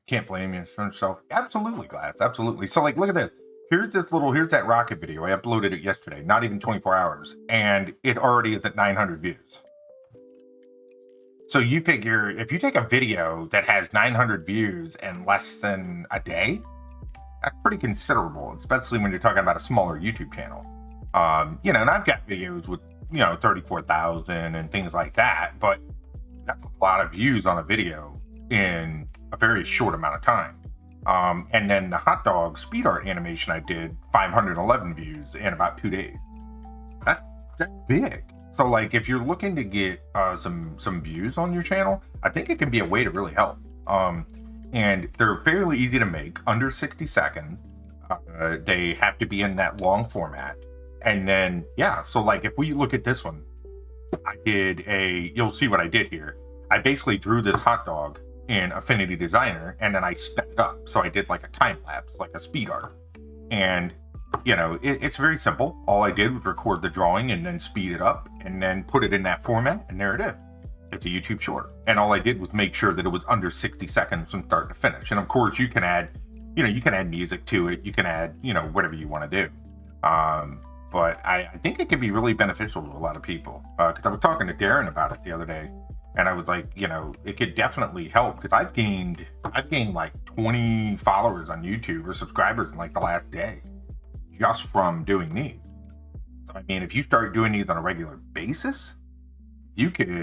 Can't blame you for yourself. Absolutely, Glass. Absolutely. So like, look at this. Here's that rocket video. I uploaded it yesterday, not even 24 hours, and it already is at 900 views. So you figure if you take a video that has 900 views in less than a day, that's pretty considerable, especially when you're talking about a smaller YouTube channel. And I've got videos with, 34,000 and things like that, but that's a lot of views on a video in a very short amount of time. And then the hot dog speed art animation I did, 511 views in about 2 days. That's big. So like if you're looking to get some views on your channel, I think it can be a way to really help. And they're fairly easy to make, under 60 seconds. They have to be in that long format. And then, so like if we look at this one, you'll see what I did here. I basically drew this hot dog in Affinity Designer, and then I sped it up. So I did like a time lapse, like a speed art. And, it's very simple. All I did was record the drawing and then speed it up and then put it in that format, and there it is. It's a YouTube short. And all I did was make sure that it was under 60 seconds from start to finish. And of course you can add, music to it. You can add, whatever you want to do. But I think it could be really beneficial to a lot of people. Because I was talking to Darren about it the other day, and I was like, it could definitely help. Because I've gained like 20 followers on YouTube or subscribers in like the last day, just from doing these. So, I mean, if you start doing these on a regular basis, I think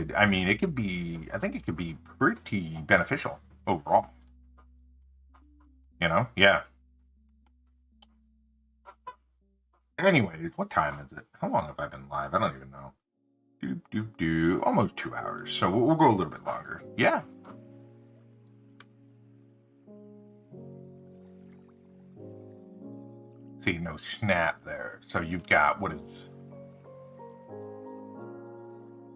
it could be pretty beneficial overall. Yeah. Anyways, what time is it? How long have I been live? I don't even know. Almost 2 hours. So we'll go a little bit longer. Yeah. See, no snap there. So you've got,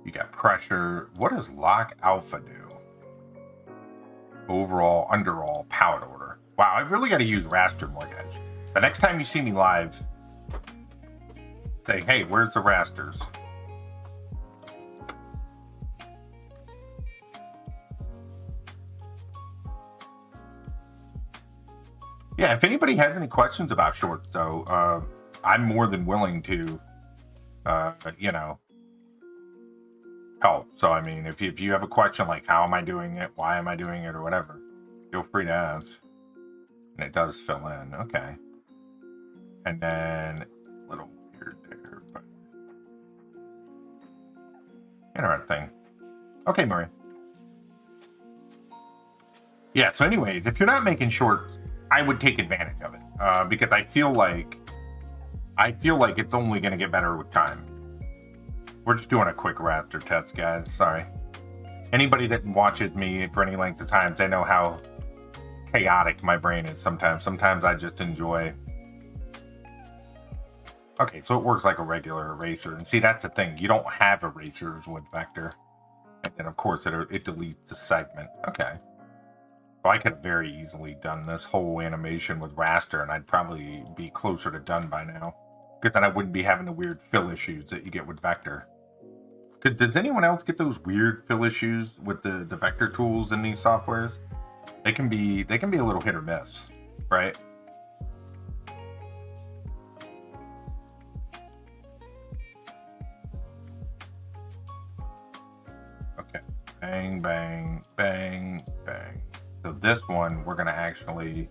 you got pressure. What does lock alpha do? Overall, underall, palette order. Wow, I've really got to use raster more, guys. The next time you see me live, say, hey, where's the rasters? Yeah, if anybody has any questions about shorts, though, I'm more than willing to, help. So, I mean, if you have a question like, how am I doing it? Why am I doing it? Or whatever, feel free to ask. And it does fill in. Okay. And then a little weird there, but interesting. Okay, Marie. Yeah, so anyways, if you're not making shorts, I would take advantage of it because I feel like it's only going to get better with time. We're just doing a quick raster test, guys. Sorry. Anybody that watches me for any length of time, they know how chaotic my brain is sometimes. Sometimes I just enjoy. Okay, so it works like a regular eraser. And see, that's the thing. You don't have erasers with vector. And then, of course, it deletes the segment. Okay. So I could have very easily done this whole animation with raster, and I'd probably be closer to done by now. Because then I wouldn't be having the weird fill issues that you get with vector. Does anyone else get those weird fill issues with the vector tools in these softwares? They can be a little hit or miss, right? Bang, bang, bang, bang. So this one, we're going to actually...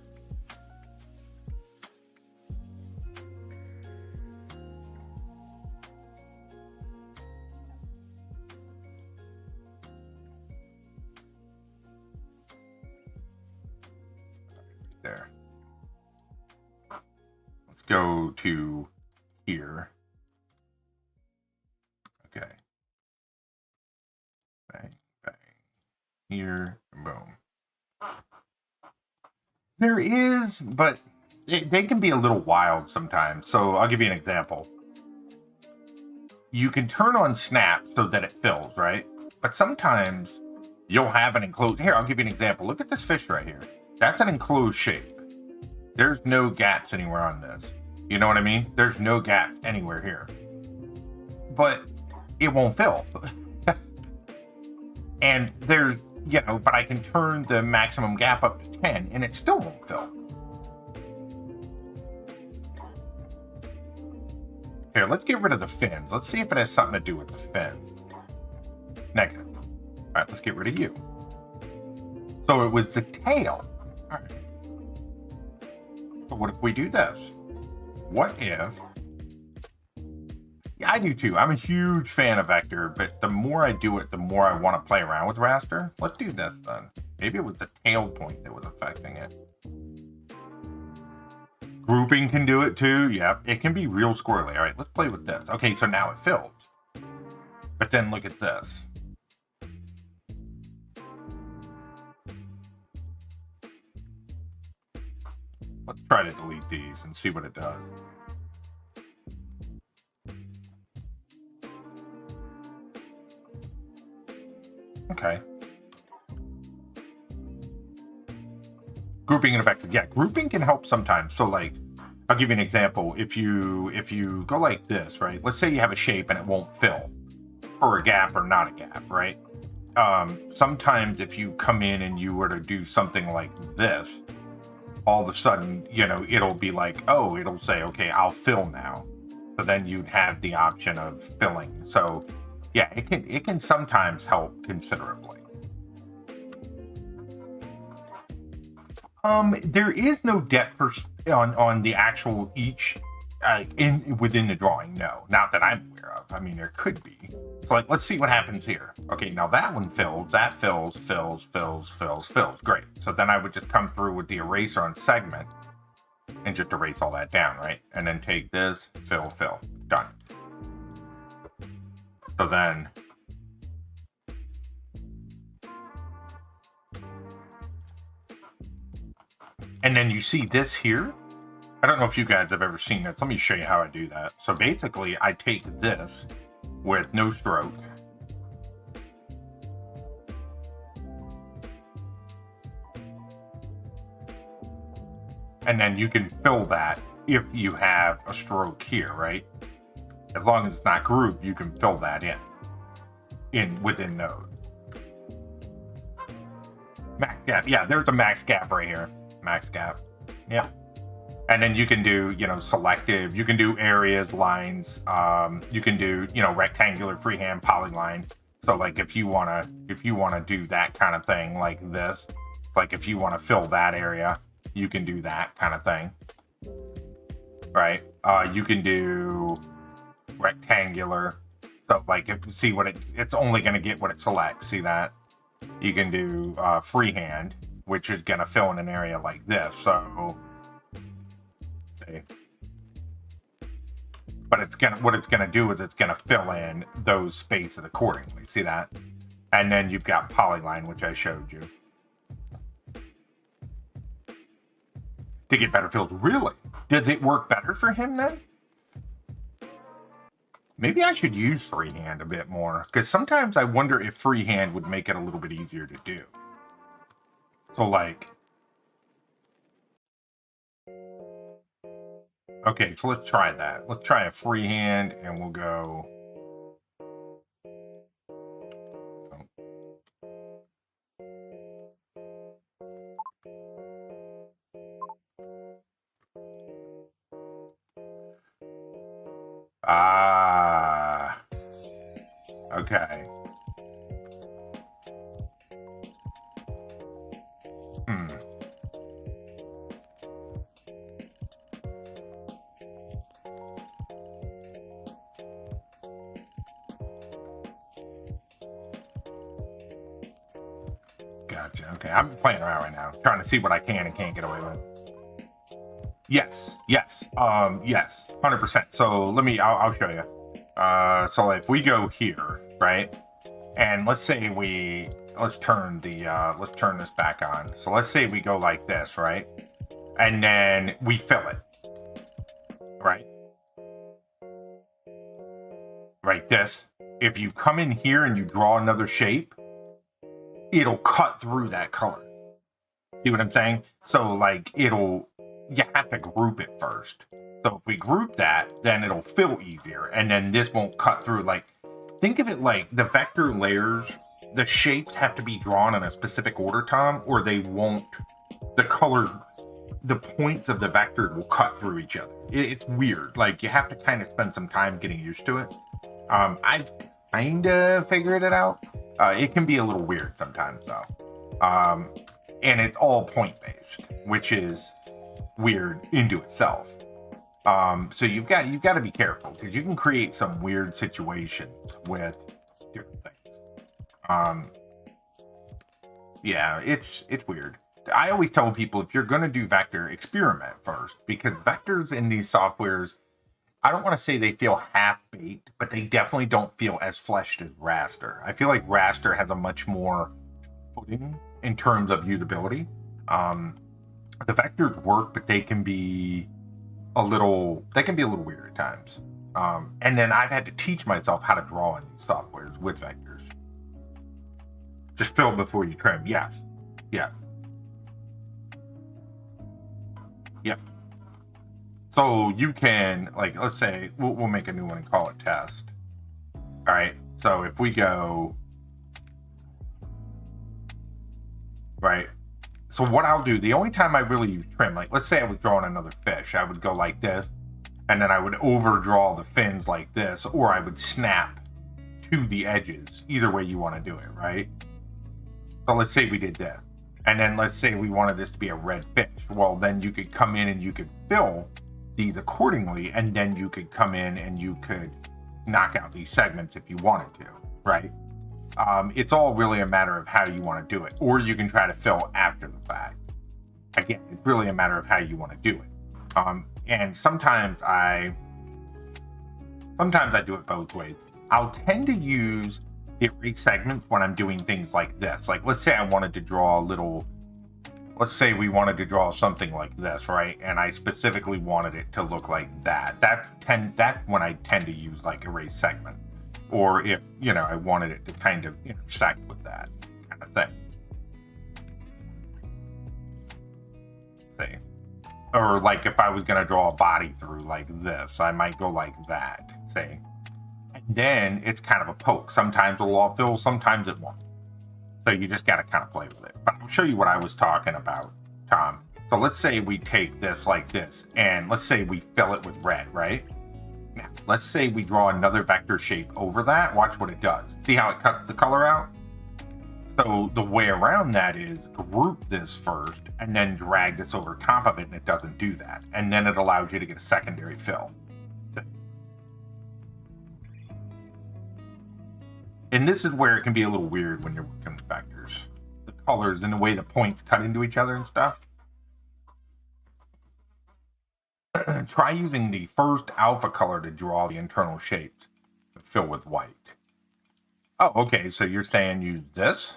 There. Let's go to here. Okay. Bang, bang. Here, and boom. There is, but they can be a little wild sometimes. So I'll give you an example. You can turn on snap so that it fills, right? But sometimes you'll have an enclosed... Here, I'll give you an example. Look at this fish right here. That's an enclosed shape. There's no gaps anywhere on this. You know what I mean? There's no gaps anywhere here. But it won't fill. And there's, you know, but I can turn the maximum gap up to 10 and it still won't fill. Here, let's get rid of the fins. Let's see if it has something to do with the fin. Negative. All right, let's get rid of you. So it was the tail. All right. So what if we do this? What if... Yeah, I do too. I'm a huge fan of vector, but the more I do it, the more I want to play around with raster. Let's do this then. Maybe it was the tail point that was affecting it. Grouping can do it too. Yep, it can be real squirrely. All right, let's play with this. Okay, so now it filled. But then look at this. Let's try to delete these and see what it does. Okay. Grouping and affected. Yeah, grouping can help sometimes. So like, I'll give you an example. If you go like this, right? Let's say you have a shape and it won't fill, or a gap or not a gap, right? Sometimes if you come in and you were to do something like this, all of a sudden, you know, it'll be like, oh, it'll say, okay, I'll fill now. So then you'd have the option of filling. So yeah, it can sometimes help considerably. There is no depth on the actual each within the drawing. No, not that I'm aware of. I mean, there could be. So like, let's see what happens here. Okay, now that one fills, that fills. Great. So then I would just come through with the eraser on segment and just erase all that down, right? And then take this, fill, done. So then, and then you see this here. I don't know if you guys have ever seen this. Let me show you how I do that. So basically, I take this with no stroke. And then you can fill that if you have a stroke here, right? As long as it's not grouped, you can fill that within node. Max gap. Yeah, there's a max gap right here. Max gap. Yeah. And then you can do, you know, selective. You can do areas, lines. You can do, you know, rectangular, freehand, polyline. So like if you wanna do that kind of thing like this, like if you want to fill that area, you can do that kind of thing. Right? You can do rectangular. So like if you see what it's only gonna get what it selects. See that? You can do freehand, which is gonna fill in an area like this. So but what it's gonna do is it's gonna fill in those spaces accordingly. See that? And then you've got polyline, which I showed you. To get better fills. Really? Does it work better for him then? Maybe I should use freehand a bit more, because sometimes I wonder if freehand would make it a little bit easier to do. So like, okay, so let's try that. Let's try a freehand and we'll go. Ah, okay. Hmm. Gotcha. Okay, I'm playing around right now, trying to see what I can and can't get away with. Yes, yes, yes, 100%. So let me, I'll show you. So if we go here, right, and let's say let's turn this back on. So let's say we go like this, right, and then we fill it, right, this. If you come in here and you draw another shape, it'll cut through that color. See what I'm saying? So like you have to group it first. So if we group that, then it'll fill easier, and then this won't cut through. Like, think of it like the vector layers, the shapes have to be drawn in a specific order, Tom, or they won't, the points of the vector will cut through each other. It's weird. Like, you have to kind of spend some time getting used to it. I've kind of figured it out. It can be a little weird sometimes, though. And it's all point-based, which is weird into itself. So you've got to be careful, because you can create some weird situations with different things. Yeah, it's weird. I always tell people, if you're going to do vector, experiment first, because vectors in these softwares, I don't want to say they feel half-baked, but they definitely don't feel as fleshed as raster. I feel like raster has a much more footing in terms of usability. The vectors work, but they can be a little weird at times. And then I've had to teach myself how to draw in these softwares with vectors. Just fill before you trim. Yes. Yeah. Yep. So you can, like, let's say we'll make a new one and call it test. All right. So if we go, right. So what I'll do, the only time I really use trim, like let's say I was drawing another fish, I would go like this, and then I would overdraw the fins like this, or I would snap to the edges. Either way you want to do it, right? So let's say we did this. And then let's say we wanted this to be a red fish. Well, then you could come in and you could fill these accordingly, and then you could come in and you could knock out these segments if you wanted to, right? It's all really a matter of how you want to do it. Or you can try to fill after the fact. Again, it's really a matter of how you want to do it. And sometimes I do it both ways. I'll tend to use the erase segments when I'm doing things like this. Like, let's say I wanted to draw let's say we wanted to draw something like this, right? And I specifically wanted it to look like that. That's when I tend to use like erase segment. Or if, I wanted it to kind of intersect with that kind of thing. See? Or like if I was going to draw a body through like this, I might go like that, see? And then it's kind of a poke. Sometimes it'll all fill, sometimes it won't. So you just got to kind of play with it. But I'll show you what I was talking about, Tom. So let's say we take this like this, and let's say we fill it with red, right? Now, let's say we draw another vector shape over that. Watch what it does. See how it cuts the color out? So the way around that is group this first and then drag this over top of it, and it doesn't do that. And then it allows you to get a secondary fill. And this is where it can be a little weird when you're working with vectors. The colors and the way the points cut into each other and stuff. Try using the first alpha color to draw the internal shapes to fill with white. Oh, okay, so you're saying use this?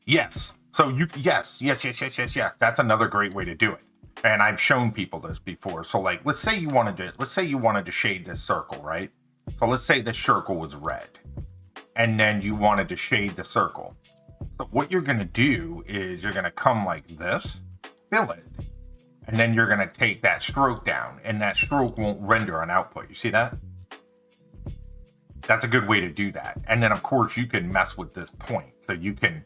Yes. So yes. That's another great way to do it. And I've shown people this before. So like, let's say you wanted to shade this circle, right? So let's say this circle was red, and then you wanted to shade the circle. So what you're going to do is you're going to come like this, fill it, and then you're going to take that stroke down, and that stroke won't render on output. You see that? That's a good way to do that. And then of course you can mess with this point. So you can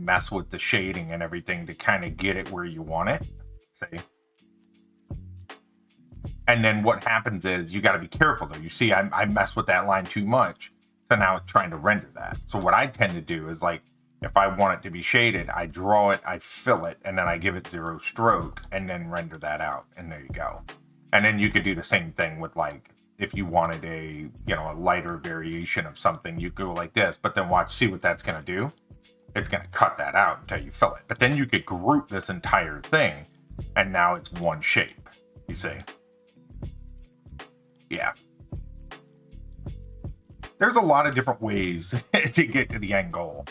mess with the shading and everything to kind of get it where you want it. See? And then what happens is you got to be careful though. You see, I mess with that line too much. So now it's trying to render that. So what I tend to do is like, if I want it to be shaded, I draw it, I fill it, and then I give it 0 stroke and then render that out. And there you go. And then you could do the same thing with like, if you wanted a, a lighter variation of something, you go like this, but then see what that's going to do. It's going to cut that out until you fill it. But then you could group this entire thing and now it's one shape, you see? Yeah. There's a lot of different ways to get to the end goal,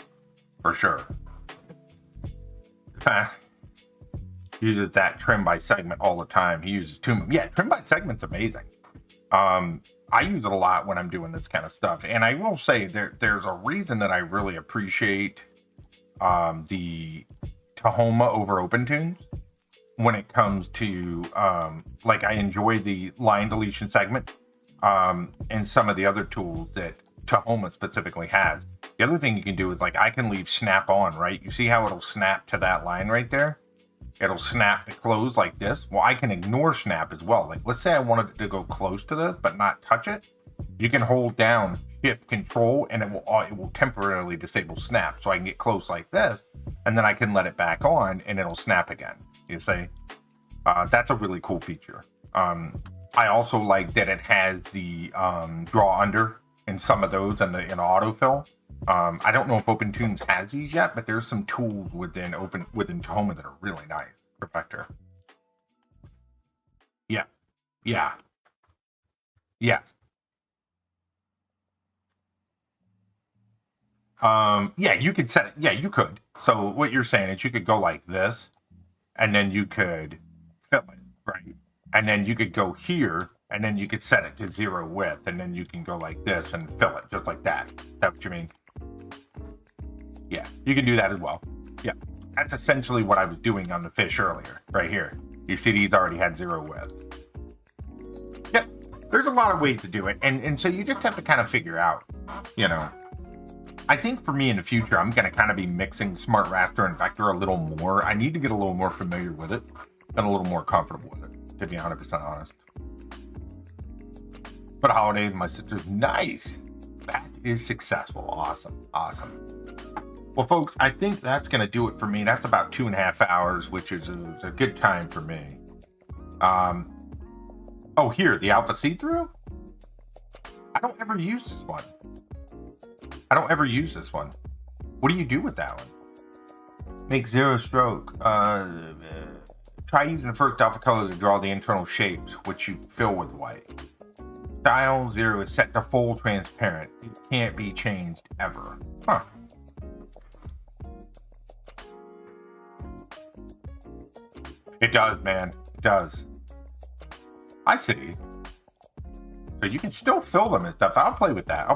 for sure. He uses that trim by segment all the time. He uses trim by segment's amazing. I use it a lot when I'm doing this kind of stuff. And I will say there's a reason that I really appreciate the Tahoma over Opentoonz when it comes to like I enjoy the line deletion segment and some of the other tools that Tahoma specifically has. The other thing you can do is like I can leave snap on, right? You see how it'll snap to that line right there? It'll snap to close like this. Well, I can ignore snap as well. Like let's say I wanted it to go close to this but not touch it. You can hold down Shift Control and it will temporarily disable snap. So I can get close like this and then I can let it back on and it'll snap again. You see? That's a really cool feature. I also like that it has the draw under in some of those in autofill. I don't know if Opentoonz has these yet, but there's some tools within Tahoma that are really nice. Perfector. Yeah. Yeah. Yes. Yeah, you could set it. Yeah, you could. So what you're saying is you could go like this, and then you could fill it, right? And then you could go here, and then you could set it to 0 width, and then you can go like this and fill it just like that. Is that what you mean? Yeah, you can do that as well. Yeah, that's essentially what I was doing on the fish earlier, right here. You see these already had 0 width. Yep, there's a lot of ways to do it, and so you just have to kind of figure out, I think for me in the future, I'm going to kind of be mixing Smart Raster and Vector a little more. I need to get a little more familiar with it and a little more comfortable with it, to be 100% honest. But holidays, my sister's nice. That is successful. Awesome. Awesome. Well, folks, I think that's going to do it for me. That's about 2.5 hours, which is a good time for me. Oh, here, the alpha see-through? I don't ever use this one. What do you do with that one? Make 0 stroke. Try using the first alpha color to draw the internal shapes, which you fill with white. Style 0 is set to full transparent. It can't be changed ever. Huh. It does, man. It does. I see. So you can still fill them and stuff. I'll play with that.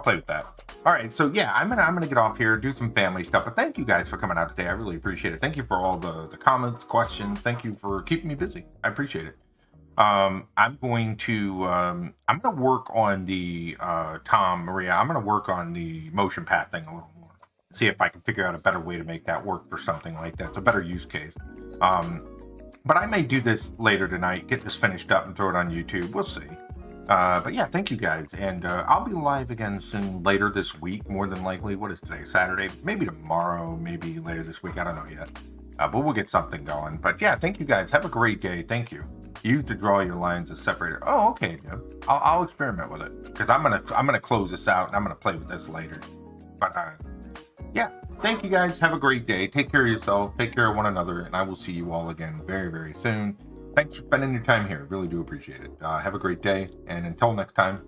All right, so yeah, I'm gonna get off here, do some family stuff. But thank you guys for coming out today. I really appreciate it. Thank you for all the comments, questions. Thank you for keeping me busy. I appreciate it. I'm gonna work on the Maria. I'm gonna work on the motion path thing a little more. See if I can figure out a better way to make that work for something like that. It's a better use case. But I may do this later tonight, get this finished up and throw it on YouTube. We'll see. But yeah, thank you guys. And I'll be live again soon, later this week, more than likely. What is today? Saturday? Maybe tomorrow, maybe later this week. I don't know yet. But we'll get something going. But yeah, thank you guys. Have a great day. Thank you. Use to draw your lines as separator. Oh, okay, Jim. I'll experiment with it. Because I'm gonna close this out and I'm gonna play with this later. But yeah, thank you guys. Have a great day. Take care of yourself. Take care of one another. And I will see you all again very, very soon. Thanks for spending your time here. Really do appreciate it. Have a great day. And until next time,